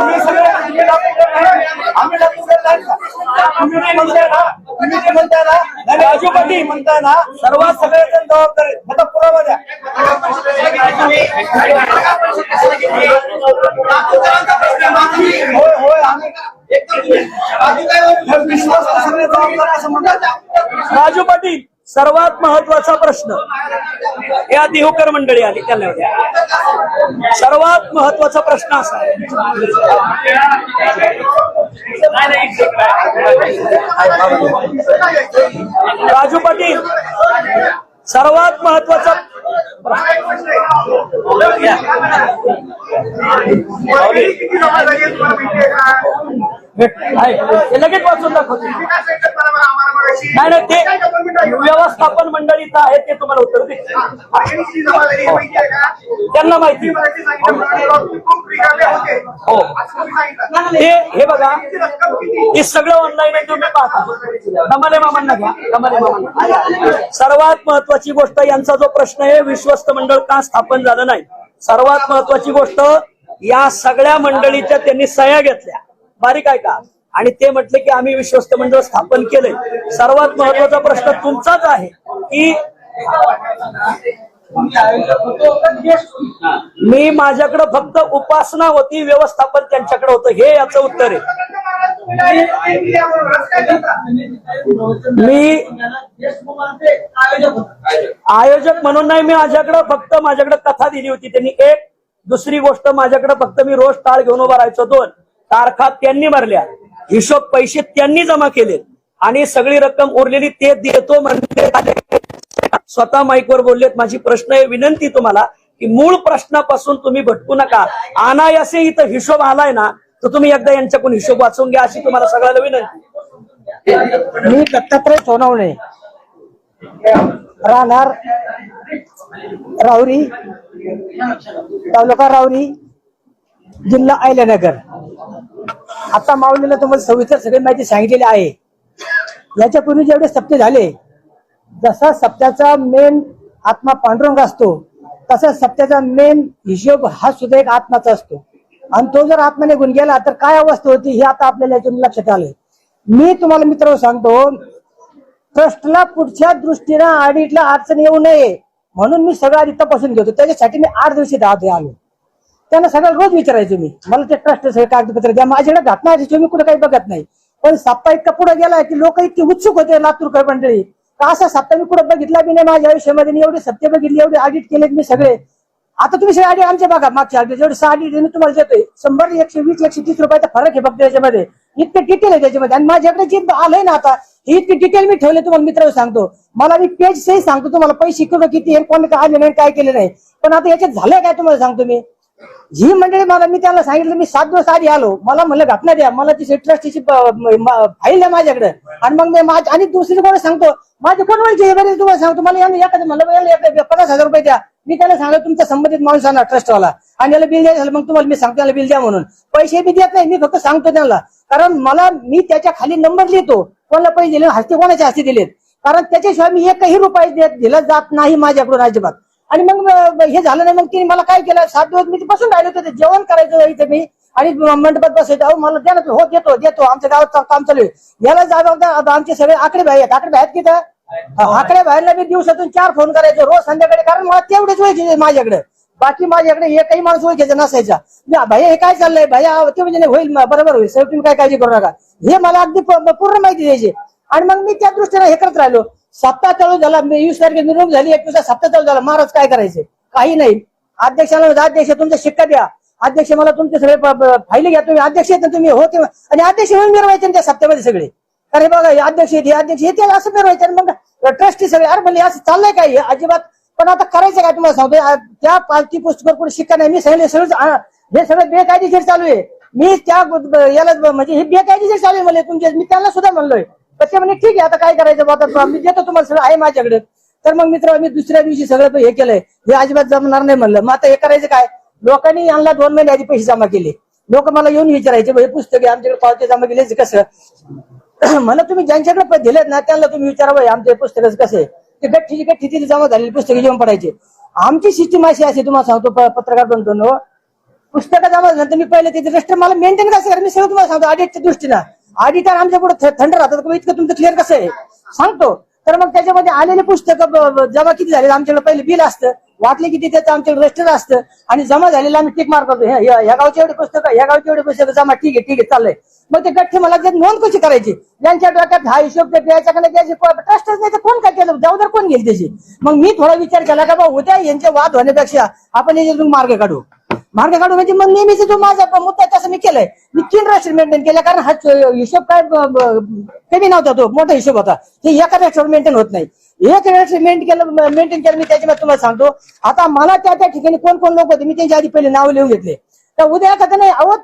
आम्ही म्हणताय ना, राजू पाटील म्हणताय ना, सर्वात सगळेजण जबाबदार आहेत. आता पुरावा द्या. होय आम्ही विश्वास सगळे जबाबदार असं म्हणतात. राजू पाटील, सर्वात महत्वाचा प्रश्न. या देहूकर मंडळी आली त्यांना द्या. सर्वात महत्वाचा प्रश्न असा आहे. राजू पाटील, सर्वात महत्वाचा लगेच वाचून दाखवतो. नाही नाही, ते व्यवस्थापन मंडळीचं आहे ते तुम्हाला उत्तर दे. त्यांना माहिती हो. हे बघा, हे सगळं ऑनलाईन आहे, तुम्ही पाहता. कमाले मामांना घ्या, कमाले मामांना. सर्वात महत्वाची गोष्ट, यांचा जो प्रश्न आहे विश्वस्त मंडळ का स्थापन झालं नाही, सर्वात महत्वाची गोष्ट, या सगळ्या मंडळीच्या त्यांनी सह्या घेतल्या, बारीक आहे का, आणि ते म्हटले की आम्ही विश्वस्त मंडळ स्थापन केलंय. सर्वात महत्वाचा प्रश्न तुमचाच आहे की मी माझ्याकडे फक्त उपासना होती, व्यवस्थापन त्यांच्याकडे होतं, हे याचं उत्तर आहे. मी आयोजक म्हणून नाही, मी माझ्याकडे कथा दिली होती त्यांनी एक. दुसरी गोष्ट, माझ्याकडे फक्त मी रोज टाळ घेऊन उभा राहायचो. 2 तारखा त्यांनी मारल्या, हिशोब पैसे त्यांनी जमा केले, आणि सगळी रक्कम उरलेली ते देतो म्हणते. स्वतः माईकवर बोललेत. माझी प्रश्न आहे, विनंती तुम्हाला की मूळ प्रश्नापासून तुम्ही भटकू नका. अनायासे इथं हिशोब आलाय ना, तर तुम्ही एकदा यांच्याकडून हिशोब वाचून घ्या, अशी तुम्हाला सगळ्याला विनंती. मी दत्तात्रय सोनवणे, राहणार राहुरी, तालुका राहुरी, जिल्हा अहिल्यानगर. आता माऊलीला तुम्हाला सविस्तर सगळी माहिती सांगितलेली आहे. याच्यापूर्वी जेवढे सप्ते झाले, जसा सप्त्याचा मेन आत्मा पांडुरंग असतो, तसा सप्त्याचा मेन हिशोब हा सुद्धा एक आत्माचा असतो, आणि तो जर आत्मा निघून गेला तर काय अवस्था होती हे आता आपल्याला याच्यातून लक्षात आलंय. मी तुम्हाला मित्र सांगतो, ट्रस्टला पुढच्या दृष्टीनं ऑडिटला अडचण येऊ नये म्हणून मी सगळं आधी तपासून घेतो. त्याच्यासाठी मी 8 दिवशी आलो. त्यांना सगळं रोज विचारायचो मी, मला ते ट्रस्ट सगळे कागदपत्र द्या. माझ्याकडे घटना असायची, मी कुठे काही बघत नाही. पण सप्ताह इतका पुढे गेला की लोक इतकी उत्सुक होते, लातूरकर मंडळी, का असा सप्ताह मी कुठे बघितला बी नाही माझ्या आयुष्यामध्ये. एवढे सत्य बघितले, एवढे ऑडिट केलेत मी सगळे. आता तुम्ही सगळे ऑडिट आमचे बघा, मागच्या ऑडिट जेवढे 6 ऑडिट मी तुम्हाला देतोय, 100, 120, 130 रुपयाचा फरक आहे फक्त त्याच्यामध्ये. इतके डिटेल आहे त्याच्यामध्ये. आणि माझ्याकडे जे आलंय ना आता, ही इतकी डिटेल मी ठेवले तुम्हाला मित्र सांगतो. मला मी पेज सही सांगतो तुम्हाला, पैसे किती किती कोणी आले नाही, काय केले नाही. पण आता याच्यात झालंय काय तुम्हाला सांगतो मी. ही मंडळी मला, मी त्याला सांगितलं, मी 7 दिवस आधी आलो, मला म्हणलं घटना द्या, मला ती ट्रस्टची फाईल आहे माझ्याकडे. आणि मग मी आणि दुसरी गोष्ट सांगतो, माझे कोण वळचे बरे तुम्हाला सांगतो, मला यांना एखादं म्हणलं 50,000 रुपये द्या. मी त्याला सांगतो तुमचा संबंधित माणूस आणा ट्रस्टवाला, आणि याला बिल द्या. मग तुम्हाला मी सांगतो याला बिल द्या म्हणून. पैसे बी देत नाही, मी फक्त सांगतो त्यांना, कारण मला, मी त्याच्या खाली नंबर लिहितो कोणाला पैसे दिले, हस्ते कोणाच्या हस्ते दिलेत, कारण त्याच्याशिवाय मी एकही रुपये दिला जात नाही माझ्याकडून अजिबात. आणि मग हे झालं नाही, मग तिने मला काय केलं, 7 दिवस मी बसून राहिलो होते, जेवण करायचं इथे मी, आणि मंडपात बसायचं. अहो मला द्या ना, हो देतो, आमच्या गावात काम चालू आहे. याला जागा आमचे सगळे आकडे भाई आहेत. आकडे भाई आहेत की आकडे भाईला मी दिवसातून 4 फोन करायचो रोज संध्याकाळी, कारण मला तेवढेच ओळखीचे माझ्याकडे, बाकी माझ्याकडे एकही माणूस ओळखीचा नसायचा. भैया हे काय चाललंय, भैया ते म्हणजे होईल, बरोबर होईल सर, तुम्ही काय काळजी करू नका, हे मला अगदी पूर्ण माहिती द्यायची. आणि मग मी त्या दृष्टीने हे करत राहिलो. सप्ताह चालू झाला, 20 तारखेला निरोप झाली, 21 सप्ताह चालू झाला. महाराज काय करायचे, काही नाही. अध्यक्षाला अध्यक्ष तुमचा शिक्का द्या, अध्यक्ष मला तुमचे सगळे फायली घ्या, तुम्ही अध्यक्ष येत तुम्ही होते, आणि अध्यक्ष म्हणून मिरवायचे त्या सप्त्यामध्ये सगळे. अरे बघा अध्यक्ष येते असं मिरवायचे. मग ट्रस्टी सगळे, अरे म्हणजे असं चाललंय काय अजिबात. पण आता करायचं काय तुम्हाला सांगतो, त्या पालखी पुस्तकावर कुठे शिक्का नाही. मी सांगितलं सगळं हे सगळं बेकायदेशीर चालू आहे. मी त्या याला म्हणजे हे बेकायदेशीर चालू आहे म्हणजे तुमचे, मी त्यांना सुद्धा म्हणलोय. तर ते म्हणजे ठीक आहे, आता काय करायचं, आता मी देतो तुम्हाला सगळं आहे माझ्याकडे. तर मग मित्र, मी दुसऱ्या दिवशी सगळं हे केलंय, हे अजिबात जमणार नाही म्हणलं. मग आता हे करायचं काय, लोकांनी यांना 2 महिने आधी पैसे जमा केले. लोक मला येऊन विचारायचे, हे पुस्तक आमच्याकडे पावते जमा केले कसं. मला तुम्ही ज्यांच्याकडे दिलेत ना त्यांना तुम्ही विचारावं आमचे पुस्तक कसं आहे. ते गठ्ठीची तिथे जमा झालेली पुस्तकं जेवण पडायचे. आमची सिस्टीम अशी असे, तुम्हाला सांगतो पत्रकार बनतो, पुस्तकं जमा झाल्यानंतर मी पहिले त्याचे रजिस्टर मला मेंटेन कसं करा, मी सगळं तुम्हाला सांगतो ऑडिटच्या दृष्टीनं. ऑडिटर आमच्या पुढे थंड राहतात, इतकं तुमचं क्लिअर कसं आहे सांगतो. तर मग त्याच्यामध्ये आलेले पुस्तकं जमा किती झाले, आमच्याकडे पहिले बिल असतं, वाटले किती त्याचं आमच्याकडे रजिस्टर असतं, आणि जमा झालेलं आम्ही टिक मार्क करतो, ह्या गावचे एवढे पुस्तकं, ह्या गावचे एवढे पुस्तकं जमा, ठीक आहे चाललंय. मग ते गठ्ठे मला नोंद कशी करायची, ज्यांच्या डोक्यात हा हिशोब द्यायच्याकडे द्यायचे, ट्रस्टच नाही तर कोण काय केलं, जबाबदार कोण घेईल त्याची. मग मी थोडा विचार केला का बाबा उद्या यांचे वाद होण्यापेक्षा आपण याच्यातून मार्ग काढू म्हणजे मग नेहमीच जो माझा मुद्दा तसं मी केलंय. मी 3 रजिस्टर मेंटेन केल्या, कारण हा हिशोब काय कमी नव्हता, तो मोठा हिशोब होता. हे एका रजिस्टर मेंटेन होत नाही. एक रजिस्टर मेंटेन केलं मी, त्याच्यामध्ये तुम्हाला सांगतो. आता मला त्या ठिकाणी कोण कोण लोक होते, मी त्यांच्या आधी पहिले नाव लिहून घेतले. तर उद्या एखादं नाही, अहो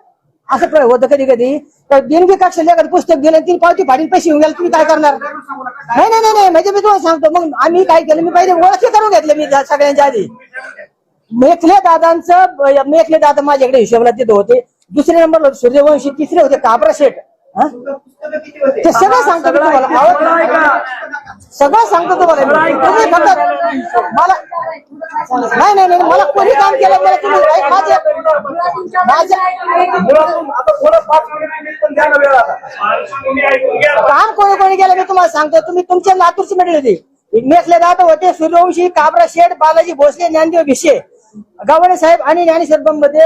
असं होतं कधी कधी. तर देणगी कक्षाला एखादं पुस्तक दिलं ती पावती फाडीन पैसे घेऊन गेला, तुम्ही काय करणार? नाही नाही नाही नाही, म्हणजे मी तुम्हाला सांगतो. मग आम्ही काय केलं, मी पहिले ओळखी करून घेतले मी सगळ्यांच्या आधी. मेखले दादा माझ्याकडे हिशोबाला तिथे होते. दुसरे नंबरला सूर्यवंशी, तिसरे होते काबरा शेठ. पुस्तकं किती होते? ते सगळं सांगतो मी तुम्हाला. सगळं सांगतो तुम्हाला. तुम्ही फक्त मला नाही नाही नाही, मला कोणी काम केलं मला तुम्ही माझ्या काम कोणी केलं मी तुम्हाला सांगतो. तुम्ही तुमच्या लातूरची मंडळी होती. मेखले दादा होते, सूर्यवंशी, काबरा शेठ, बालाजी भोसले, ज्ञानदेव भिशे, गावडे साहेब आणि ज्ञानेश्वर मध्ये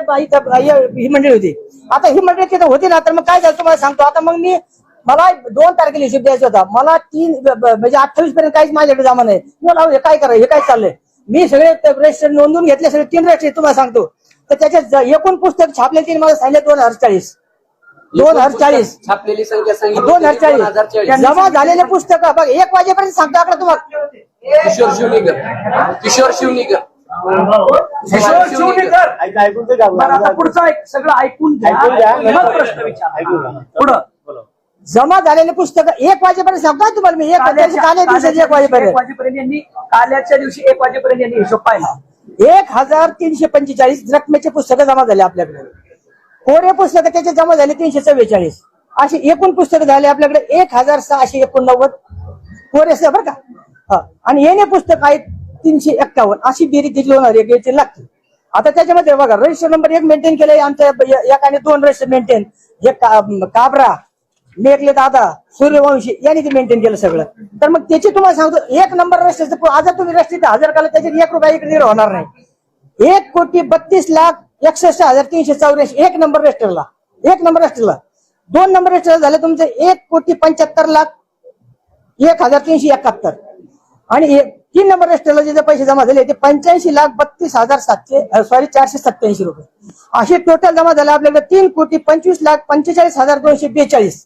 ही मंडळी होती. आता ही मंडळी तिथे होती ना, तर मग काय झालं तुम्हाला सांगतो. आता मग मला 2 तारखेला हिशोब द्यायचा होता. मला 3 म्हणजे 28 पर्यंत काहीच माझ्याकडे जमा नाही. मला हे काय करायचं, हे काय चाललंय. मी सगळे रजिस्टर नोंदवून घेतले, सगळे 3 रजिस्टर तुम्हाला सांगतो. तर त्याच्यात एकूण पुस्तक छापले ते मला सांगितले 2040 छापलेली संख्या 2040 जमा झालेले पुस्तक बघ 1 वाजेपर्यंत सांगतो आकडा तुम्हाला. किशोर शिवणीकर आता पुढचं सगळं ऐकून घ्या, मग प्रश्न विचारा. पुढं जमा झालेले पुस्तक 1 वाजेपर्यंत सांगतो तुम्हाला मी. 1 दिवसाची 1 वाजेपर्यंत यांनी काल्याच्या दिवशी 1 वाजेपर्यंत यांनी हिशोब पाहिला. 1345 रकमेचे पुस्तकं जमा झाले आपल्याकडे. कोरे पुस्तकं त्याचे जमा झाले 344. अशी एकूण पुस्तकं झाले आपल्याकडे 1689 कोरे बरं का. आणि येणे पुस्तक आहेत 351. अशी बेरीज तिची होणार याची लागते. आता त्याच्यामध्ये बघा रजिस्टर नंबर 1 मेंटेन केलंय आमच्या एकाने, 2 रजिस्टर मेंटेन. हे काबरा, मेखले दादा, सूर्यवंशी यांनी ते मेंटेन केलं सगळं. तर मग त्याची तुम्हाला सांगतो 1 नंबर रजिस्टरचं आज तुम्ही रजिस्टर 1000 काला त्याच्यात 1 रुपया इकडे होणार नाही. 1,32,61,384 1 नंबर रजिस्टरला. 1 नंबर रजिस्टरला 2 नंबर रजिस्टर झाले तुमचे 1,75,01,371. आणि 3 नंबर रजिस्टरला जे पैसे जमा झाले ते 85,32,487 रुपये. असे टोटल जमा झाले आपल्याकडे 3,25,45,242.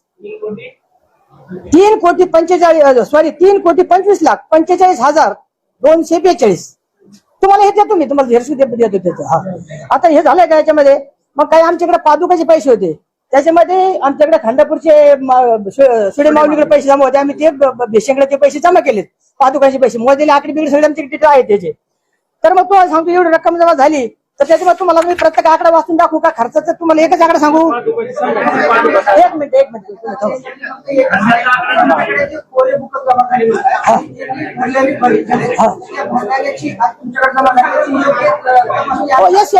3,25,45,242. तुम्हाला हे देतो मी, तुम्हाला झेरसू देतो त्याचं. आता हे झालंय का याच्यामध्ये. मग काही आमच्याकडे पादुकाचे पैसे होते, त्याच्यामध्ये आमच्याकडे खंडापूरचे सुडे माऊलीकडे पैसे जमा होते. आम्ही ते भिशेकडे ते पैसे जमा केलेत. पादुकाचे पैसे मोजलेले आकडे बिकडे सगळे आमचे डिटेल आहे त्याचे. तर मग तुम्हाला सांगतो एवढी रक्कम जमा झाली तर त्याच्यामध्ये तुम्हाला मी प्रत्येक आकडा वाचून दाखवू का? खर्चाचं तुम्हाला एकच आकडा सांगू? 1 मिनिट कोरे बुक जमा झालेली येस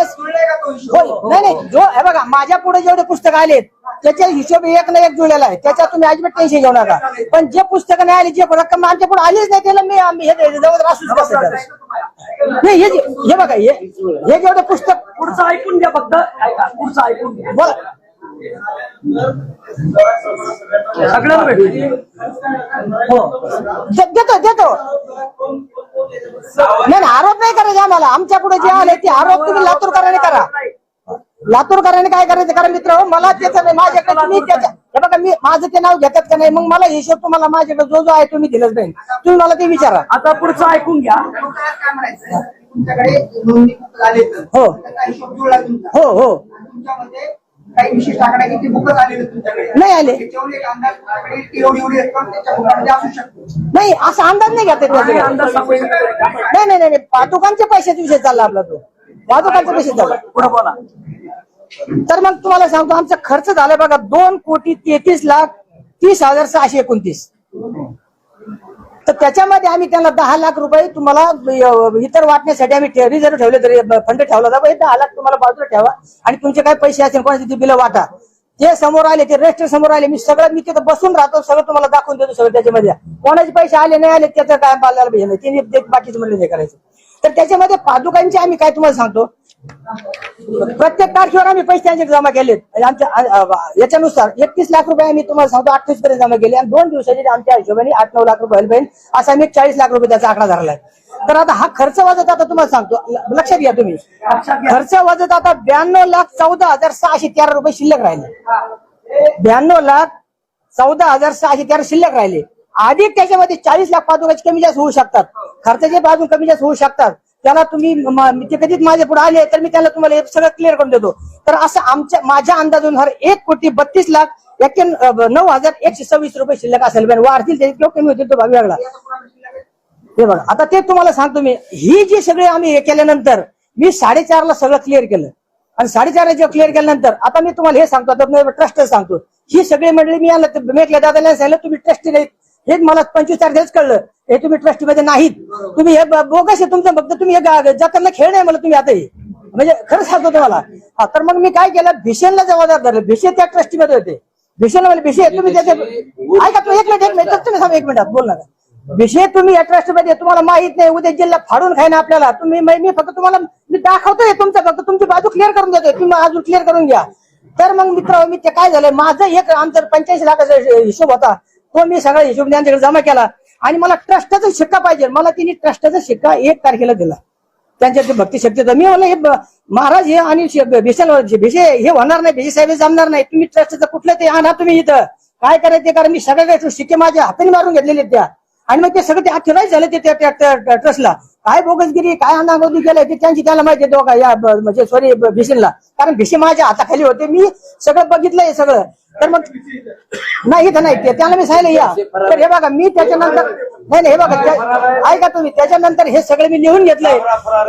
नाही जो हे बघा माझ्या पुढे जेवढे पुस्तक आलेत त्याच्या हिशोब 1 ना 1 जुळलेला आहे. त्याच्यात तुम्ही अजिबात टेन्शन घेऊ नका. पण जे पुस्तकं नाही आली, जे रक्कम आमच्या पुढे आलीच नाही त्याला मी हे जवळ असूच कसं नाही. हे बघा हे जेवढे पुस्तक पुढचं ऐकून घ्या, फक्त ऐका, पुढचं ऐकून घ्या. बोला. सगळ्यांना भेटेल. देतो नाही आरोप नाही करायचे आम्हाला. आमच्या पुढे जे आले ते आरोप तुम्ही लातूरकरांनी करा. लातूरकरांनी काय करायचं करा मित्र. मला त्याचं नाही माझ्याकडे तुम्ही त्याच्या हे बघा मी माझं ते नाव घेतात का नाही. मग मला हिशोब तुम्हाला माझ्याकडे जो आहे तुम्ही दिलंच नाही. तुम्ही मला ते विचारा. आता पुढचं ऐकून घ्या. काय म्हणायचं, तुमच्याकडे नोंदणी झाले हो. हिशोब जुळला तुमचा. हो तुमच्यामध्ये काही विशिष्ट आकडे किती बुकच आलेले तुमच्याकडे नाही आले. त्याच्यावर एक अंदाज एवढी रक्कम त्याच्या बुकामध्ये असू शकतो. नाही असा अंदाज नाही घेता येत. अंदाज सांगू शकतो. नाही पादुकांच्या पैशाचा विषय चालला आपला. तो पादुकांचा विषय चालला. पुढे बोला. तर मग तुम्हाला सांगतो आमचा खर्च झाला बघा 2,33,30,629. तर त्याच्यामध्ये आम्ही त्यांना 10 लाख रुपये तुम्हाला इतर वाटण्यासाठी आम्ही रिझर्व ठेवले, तरी फंड ठेवला जातो. 10 लाख तुम्हाला बाजूला ठेवा आणि तुमचे काय पैसे असेल कोणाची ती बिलं वाटा. ते समोर आले, ते रजिस्टर समोर आले. मी तिथं बसून राहतो, सगळं तुम्हाला दाखवून देतो. सगळं त्याच्यामध्ये कोणाचे पैसे आले नाही आले त्याचं काय बाजायला पाहिजे नाही. ते बाकीचे म्हणले ते करायचं. तर त्याच्यामध्ये पादुकांचे आम्ही काय तुम्हाला सांगतो प्रत्येक तारखेवर आम्ही पैसे त्यांचे जमा केलेत. आमच्या याच्यानुसार 31 लाख रुपये आम्ही तुम्हाला सांगतो 28 पर्यंत जमा केले. आणि 2 दिवसाचे आमच्या हिशोबाने 8-9 लाख रुपये पाहिजे असा आम्ही 40 लाख रुपये त्याचा आकडा धरलाय. तर आता हा खर्च वाजत आता तुम्हाला सांगतो लक्षात घ्या तुम्ही. खर्च वाजत आता 92,14,613 रुपये शिल्लक राहिले. 92,14,613 शिल्लक राहिले. अधिक त्याच्यामध्ये 40 लाख पादुकाची कमी जास्त होऊ शकतात. खर्चाचे बाजू कमी जास्त होऊ शकतात. त्याला तुम्ही ते कधीच माझ्या पुढे आले तर मी त्याला तुम्हाला हे सगळं क्लिअर करून देतो. तर असं माझ्या अंदाजून 1,32,91,126 रुपये शिल्लक असेल. वाढतील त्याचे कमी होतील तो भाग वेगळा. हे बघा आता ते तुम्हाला सांगतो मी. ही जी सगळी आम्ही हे केल्यानंतर मी 4.5 सगळं क्लिअर केलं आणि 4.5 जेव्हा क्लिअर केल्यानंतर आता मी तुम्हाला हे सांगतो, आता ट्रस्ट सांगतो. ही सगळी मंडळी मी मेकल्या दादाला सांगितलं तुम्ही ट्रस्टी नाही. हे मला 25 तारखेलाच कळलं हे तुम्ही ट्रस्टी मध्ये नाहीत. तुम्ही हे बोगस आहे तुमचं. फक्त तुम्ही जाताना खेळ नाही मला तुम्ही आता हे म्हणजे खरंच सांगतो तुम्हाला. हा तर मग मी काय केलं, भिशेनला जबाबदार धरलं. भिशे त्या ट्रस्टी मध्ये होते. भिशेला म्हणजे भिशे तुम्ही त्याचे ऐका तू एक मिनिट तुम्ही थांबा 1 मिनिटात बोल नका. विषय तुम्ही या ट्रस्ट मध्ये तुम्हाला माहित नाही, उद्या जिल्हा फाडून खाय ना आपल्याला. तुम्ही मी फक्त तुम्हाला मी दाखवतोय तुमचं, फक्त तुमची बाजू क्लिअर करून देतोय. तुम्ही अजून क्लिअर करून घ्या. तर मग मित्र मी ते काय झालं, माझं एक आमचं 85 लाखाचा हिशोब होता तो मी सगळा हिशोब त्यांच्याकडे जमा केला आणि मला ट्रस्टचा शिक्का पाहिजे. मला तिने ट्रस्टचा शिक्का 1 तारखेला दिला. त्यांच्या ते भक्ती शक्तीचा मी म्हणलं हे महाराज हे आणि भिशे हे होणार नाही, भिशे साहेब जमणार नाही. तुम्ही ट्रस्टचं कुठलं ते आणा तुम्ही इथं काय करायचं. कारण मी सगळ्या शिक्के माझ्या हाताने मारून घेतलेले त्या आणि मग ते सगळं ते अठ्ठेचाळीस झाले ते ट्रस्टला. काय बोगसगिरी काय अनागोदी केलंय ते त्यांची त्याला माहिती आहे दोघा या म्हणजे सॉरी भिशेनला. कारण भिशे माझ्या हाताखाली होते, मी सगळं बघितलंय सगळं. तर मग नाही इथं नाही ते त्याला मी सांगितलं या. तर हे बघा मी त्याच्यानंतर नाही हे बघा ऐका तुम्ही त्याच्यानंतर हे सगळं मी लिहून घेतलंय.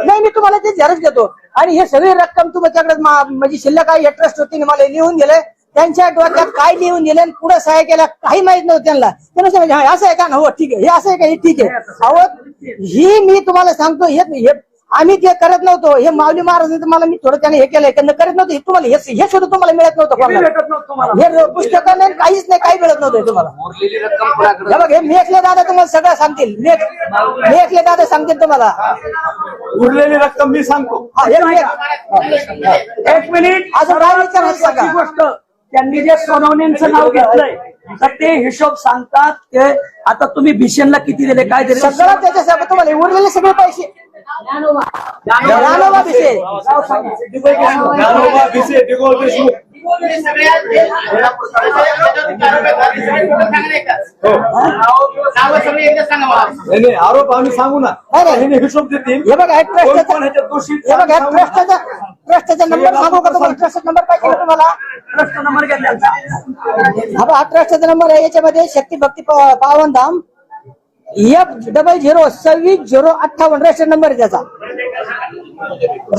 नाही मी तुम्हाला ते झेरॉक्स देतो आणि हे सगळी रक्कम तुमच्याकडे म्हणजे शिल्लक आहे ट्रस्ट होती मला लिहून दिलंय. त्यांच्या डोक्यात काय लिहून दिलं पुढे सहाय्य केला काही माहित नव्हतं त्यांना. त्यांना असं आहे का, हो ठीक आहे हे असं आहे का, हे ठीक आहे. अहो ही मी तुम्हाला सांगतो हे आम्ही ते करत नव्हतो. हे माऊली महाराज मला मी थोडं त्याने हे केलंय करत नव्हतं. तुम्हाला हे सुद्धा तुम्हाला मिळत नव्हतं. हे पुस्तकं नाही काहीच नाही, काही मिळत नव्हतं तुम्हाला. बघ हे मेखले दादा तुम्हाला सगळं सांगतील. मेखले दादा सांगतील तुम्हाला. उरलेली रक्कम मी सांगतो. 1 मिनिट अजून काय विचारायचं सांगा. गोष्ट त्यांनी जे सोनवणेंचं नाव घेतलंय तर ते हिशोब सांगतात. ते आता तुम्ही भिशेनला किती दिले काय दिले सगळं त्याच्यासोबत तुम्हाला उरलेले सगळे पैसे ज्ञानोबा भिशे ज्ञानोबा भिशे दिगोल देशमुख नाही आरोप आम्ही सांगू ना. नाही हिशोब देतील. हे बघा ह्याच्यात दोषी ट्रस्टचा नंबर सांगू का तुम्हाला. ट्रस्टचा नंबर पाहिजे का तुम्हाला. ट्रस्ट नंबर घेतला. हा ट्रस्टचा नंबर आहे याच्यामध्ये शक्ती भक्ती पावनधाम F002658 रजिस्टर नंबर आहे त्याचा.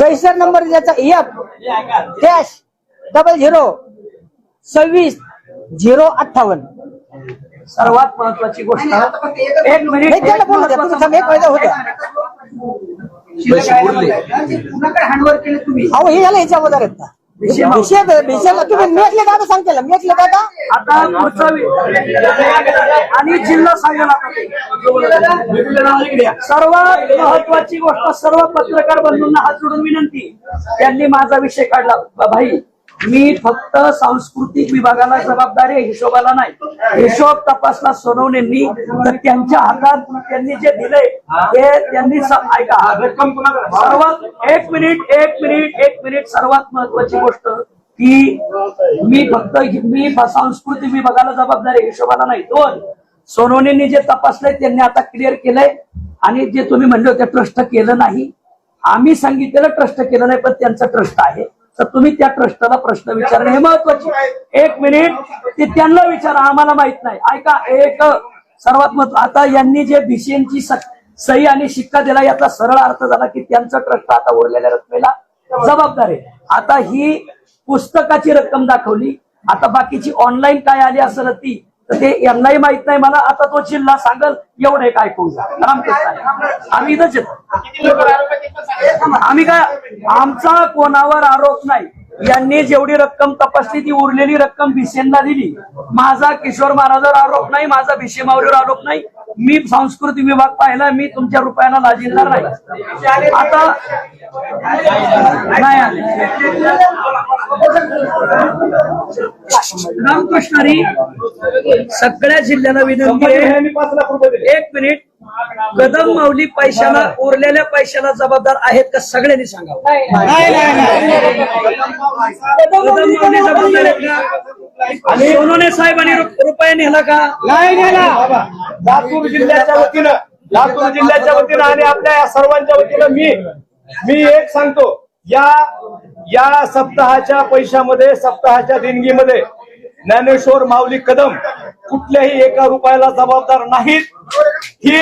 रजिस्टर नंबर त्याचा F-002658. सर्वात महत्वाची गोष्ट 1 मिनिट हँडवर केले तुम्ही. अहो हे याला याच्या अगोदर आहेत ना विषयाला तुम्ही मेखले दादा सांगते मेखले दादा. आता पुढचा आणि जिल्हा सांगेल. सर्वात महत्वाची गोष्ट सर्व पत्रकार बंधूंना हात जोडून विनंती. त्यांनी माझा विषय काढला. भाई मी फक्त सांस्कृतिक विभागाला जबाबदार आहे, हिशोबाला नाही. हिशोब तपासला सोनवणेंनी तर त्यांच्या हातात त्यांनी जे दिलंय ते त्यांनी ऐका. सर्वात 1 मिनिट सर्वात महत्वाची गोष्ट की मी सांस्कृतिक विभागाला जबाबदार आहे, हिशोबाला नाही. 2 सोनवणेंनी जे तपासलंय त्यांनी आता क्लिअर केलंय आणि जे तुम्ही म्हणले होते ट्रस्ट केलं नाही. आम्ही सांगितलेलं ट्रस्ट केलं नाही पण त्यांचं ट्रस्ट आहे. तर तुम्ही त्या ट्रस्टला प्रश्न विचारणे हे महत्वाचे. 1 मिनिट ते त्यांना विचारा, आम्हाला माहित नाही. ऐका एक सर्वात महत्व. आता यांनी जे भिशेंची सही आणि शिक्का दिला याचा सरळ अर्थ झाला की त्यांचं ट्रस्ट आता उरलेल्या रकमेला जबाबदार आहे. आता ही पुस्तकाची रक्कम दाखवली. आता बाकीची ऑनलाईन काय आली असेल ती तर ते यांनाही माहित नाही. मला आता तो जिल्हा सांगल एवढं एक ऐकून जा. आम्ही इथंच येतो. आम्ही काय आमचा कोणावर आरोप नाही. यांनी जेवढी रक्कम तपासली ती उरलेली रक्कम भिशेंना दिली. माझा किशोर महाराजांवर आरोप नाही, माझा भिशे माऊलीवर आरोप नाही. मी सांस्कृतिक विभाग पाहिला, मी तुमच्या रुपयाला लाजिरणार नाही. आता नाही आले. रामकृष्णारी सगळ्या जिल्ह्याला विनंती आहे. 1 मिनिट. कदम माऊली पैशाला उरलेल्या पैशाला जबाबदार आहेत का सगळ्यांनी सांगावं. कदम माऊली जबाबदार आहेत का. सोनवणे साहेबांनी रुपये नेला का. नाही नेला. लातूर जिल्ह्याच्या वतीनं लातूर जिल्ह्याच्या वतीनं आणि आपल्या या सर्वांच्या वतीनं मी एक सांगतो, या सप्ताहाच्या पैशामध्ये, सप्ताहाच्या देणगीमध्ये ज्ञानेश्वर माऊली कदम कुठल्याही एका रुपयाला जबाबदार नाहीत. ही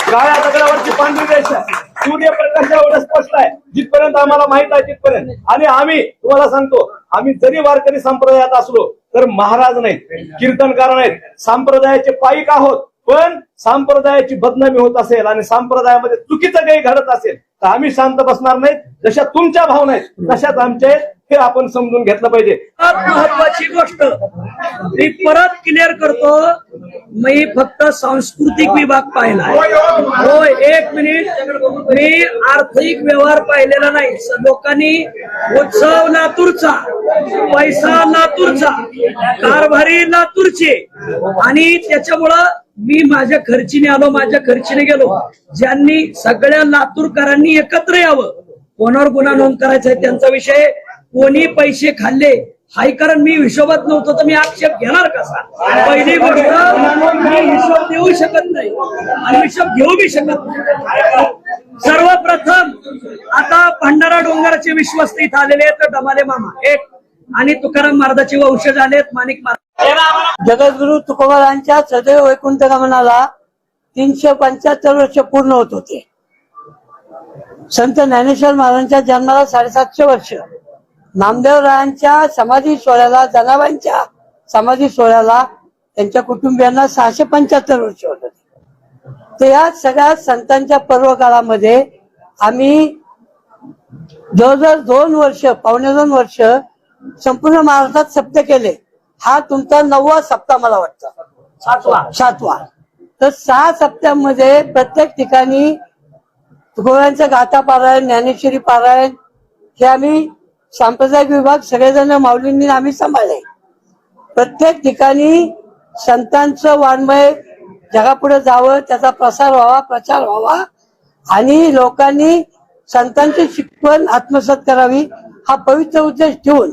काळ्या दगडावरची पांढरी रेषा सूर्यप्रकाश एवढं स्पष्ट आहे, जिथपर्यंत आम्हाला माहित आहे तिथपर्यंत. आणि आम्ही तुम्हाला सांगतो, आम्ही जरी वारकरी संप्रदायात असलो तर महाराज नाहीत, कीर्तनकार नाहीत, संप्रदायाचे पाईक आहोत. पण संप्रदायाची बदनामी होत असेल आणि संप्रदायामध्ये चुकीचं काही घडत असेल तर आम्ही शांत बसणार नाहीत. जशा तुमच्या भावना आहेत तशाच आमच्या आहेत, हे आपण समजून घेतलं पाहिजे. महत्वाची गोष्ट मी परत क्लिअर करतो, मी फक्त सांस्कृतिक विभाग पाहिला. होय, 1 मिनिट, मी आर्थिक व्यवहार पाहिलेला नाही. लोकांनी उत्सव लातूरचा, पैसा लातूरचा, कारभारी लातूरचे, आणि त्याच्यामुळं मी माझ्या खर्चीने आलो, माझ्या खर्चीने गेलो. ज्यांनी सगळ्या लातूरकरांनी एकत्र यावं, कोणावर गुन्हा नोंद करायचा आहे त्यांचा विषय. कोणी पैसे खाल्ले हाय, कारण मी हिशोबात नव्हतो तर मी आक्षेप घेणार कसा? पहिली गोष्ट, मी हिशोब देऊ शकत नाही आणि हिशोब घेऊ बी शकत नाही. सर्वप्रथम आता भंडारा डोंगराचे विश्वस्त इथं आलेले आहेत, डमाले मामा एक, आणि तुकाराम महाराजाचे वंशज आलेत, माणिक महाराज. जगद्गुरु तुकोबारांच्या सदैव वैकुंठ गमनाला 375 वर्ष पूर्ण होत होते. संत ज्ञानेश्वर महाराजांच्या जन्माला 750 वर्ष, नामदेवरायांच्या समाधी सोहळ्याला, जनाबाईंच्या समाधी सोहळ्याला त्यांच्या कुटुंबियांना 675 वर्ष होत होते. तर या सगळ्या संतांच्या पर्व काळामध्ये आम्ही जवळजवळ 2 वर्ष, 2.25 वर्ष संपूर्ण महाराष्ट्रात सप्ते केले. हा तुमचा 9वा सप्ताह मला वाटतं, 7वा. तर 6 सप्त्यांमध्ये प्रत्येक ठिकाणी तुकोबारांचं गाथा पारायण, ज्ञानेश्वरी पारायण हे आम्ही सांप्रदायिक विभाग सगळेजण माऊलींनी आम्ही सांभाळले. प्रत्येक ठिकाणी संतांचं वाङ्मय जगापुढे जावं, त्याचा प्रसार व्हावा, प्रचार व्हावा, आणि लोकांनी संतांची शिकवण आत्मसात करावी, हा पवित्र उद्देश ठेवून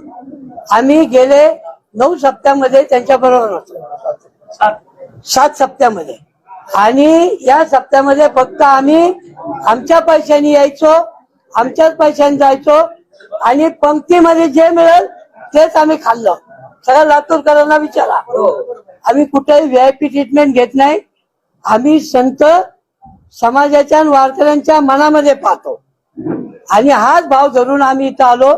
आम्ही गेले 9 सप्त्यामध्ये त्यांच्या बरोबर होतो, 7 सप्त्यामध्ये. आणि या सप्त्यामध्ये फक्त आम्ही आमच्या पैशाने यायचो, आमच्याच पैशाने जायचो, आणि पंक्तीमध्ये जे मिळेल तेच आम्ही खाल्लं. सगळ्या लातूरकरांना विचारा, आम्ही कुठेही VIP ट्रीटमेंट घेत नाही. आम्ही संत समाजाच्या आणि वारकऱ्यांच्या मनामध्ये पाहतो, आणि हाच भाव धरून आम्ही इथं आलो.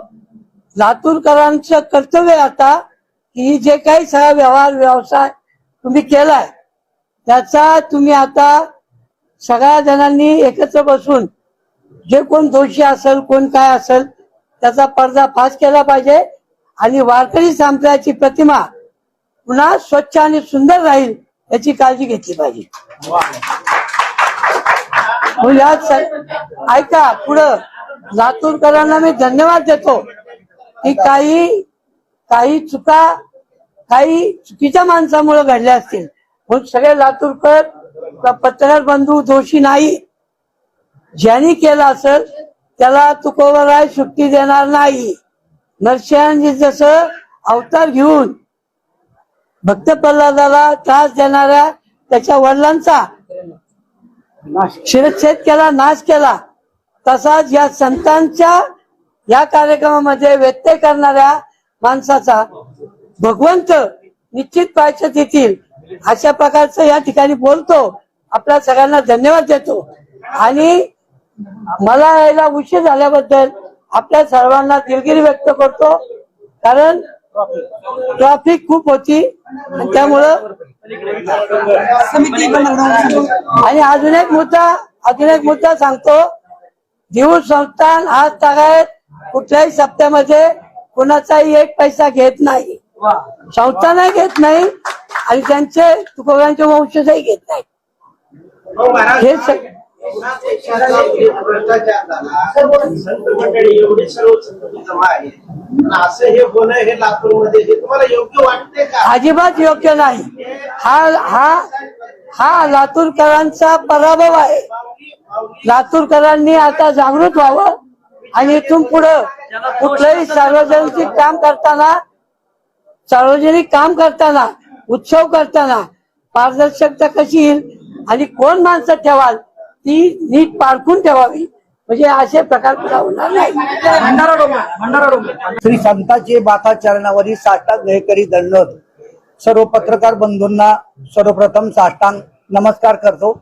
लातूरकरांचं कर्तव्य आता की जे काही सगळा व्यवसाय तुम्ही केलाय त्याचा तुम्ही आता सगळ्या जणांनी एकत्र बसून जे कोण दोषी असेल, कोण काय असेल, त्याचा पर्दाफाश केला पाहिजे, आणि वारकरी संप्रदायाची प्रतिमा पुन्हा स्वच्छ आणि सुंदर राहील याची काळजी घेतली पाहिजे. ऐका, पुढं लातूरकरांना मी धन्यवाद देतो की काही चुका काही चुकीच्या माणसामुळे घडल्या असतील, पण सगळे लातूरकर पत्रकार बंधू दोषी नाही. ज्यांनी केलं असेल त्याला तुकोबाराय सुट्टी देणार नाही. नरसिंहांनी जसं अवतार घेऊन भक्त प्रल्हादाला त्रास देणाऱ्या त्याच्या वडिलांचा शिरच्छेद केला, नाश केला, तसाच या संतांच्या या कार्यक्रमामध्ये व्यत्यय करणाऱ्या माणसाचा भगवंत निश्चित पायच्यात येतील, अशा प्रकारचं या ठिकाणी बोलतो. आपल्या सगळ्यांना धन्यवाद देतो, आणि मला यायला उशीर झाल्याबद्दल आपल्या सर्वांना दिलगिरी व्यक्त करतो, कारण ट्रॅफिक खूप होती आणि त्यामुळं. आणि अजून एक मुद्दा सांगतो, देऊळ संस्थान आज तागायत कुठल्याही सप्त्यामध्ये कुणाचाही 1 पैसा घेत नाही, संस्थानही घेत नाही, आणि त्यांचे तुकोबारांचे वंशजही घेत नाही. हे भ्रष्टाचार झाला, संत मंडळी एवढे सर्व संत जमा आहेत, असं हे होणं हे लातूरमध्ये हे तुम्हाला योग्य वाटते का? अजिबात योग्य नाही. हा लातूरकरांचा पराभव आहे. लातूरकरांनी आता जागृत व्हावं, आणि इथून पुढं कुठलंही सार्वजनिक काम करताना उत्सव करताना पारदर्शकता कशी येईल आणि कोण माणसं ठेवाल ती नीट पारखून ठेवावी, म्हणजे असे प्रकार पुन्हा होणार नाही. भंडारा डोंगर श्री संतांचे बाथा चरणावरी साष्टांग हे करी दंडवत. सर्व पत्रकार बंधूंना सर्वप्रथम साष्टांग नमस्कार करतो.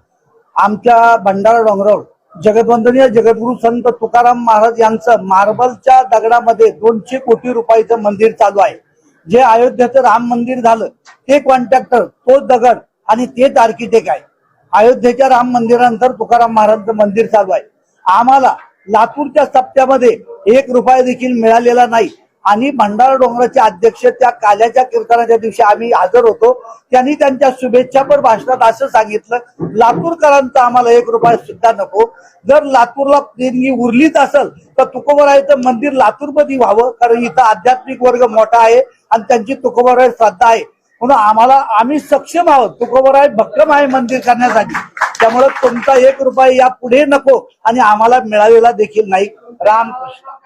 आमच्या भंडारा डोंगरावर जगद्वंदनीय जगद्गुरु संत तुकाराम महाराज यांचं मार्बलच्या दगडामध्ये 200 कोटी रुपयाचं मंदिर चालू आहे. जे अयोध्येचं राम मंदिर झालं ते कॉन्ट्रॅक्टर, तो दगड आणि तेच आर्किटेक्ट आहे. अयोध्येच्या राम मंदिरानंतर तुकाराम महाराजांचं मंदिर चालू आहे. आम्हाला लातूरच्या सप्त्यामध्ये 1 रुपया देखील मिळालेला नाही आणि भंडारा डोंगराचे अध्यक्ष त्या काल्याच्या कीर्तनाच्या दिवशी आम्ही हजर होतो. त्यांनी त्यांच्या शुभेच्छापर भाषणात असं सांगितलं, लातूरकरांचा आम्हाला 1 रुपया सुद्धा नको. जर लातूरला देणगी उरलीच असेल तर तुकोबरायचं मंदिर लातूरमध्ये व्हावं, कारण इथं आध्यात्मिक वर्ग मोठा आहे आणि त्यांची तुकोबराय श्रद्धा आहे. म्हणून आम्ही सक्षम आहोत, तुकोबराय भक्कम आहे मंदिर करण्यासाठी. त्यामुळे तुमचा 1 रुपया या पुढे नको आणि आम्हाला मिळालेला देखील नाही. रामकृष्ण.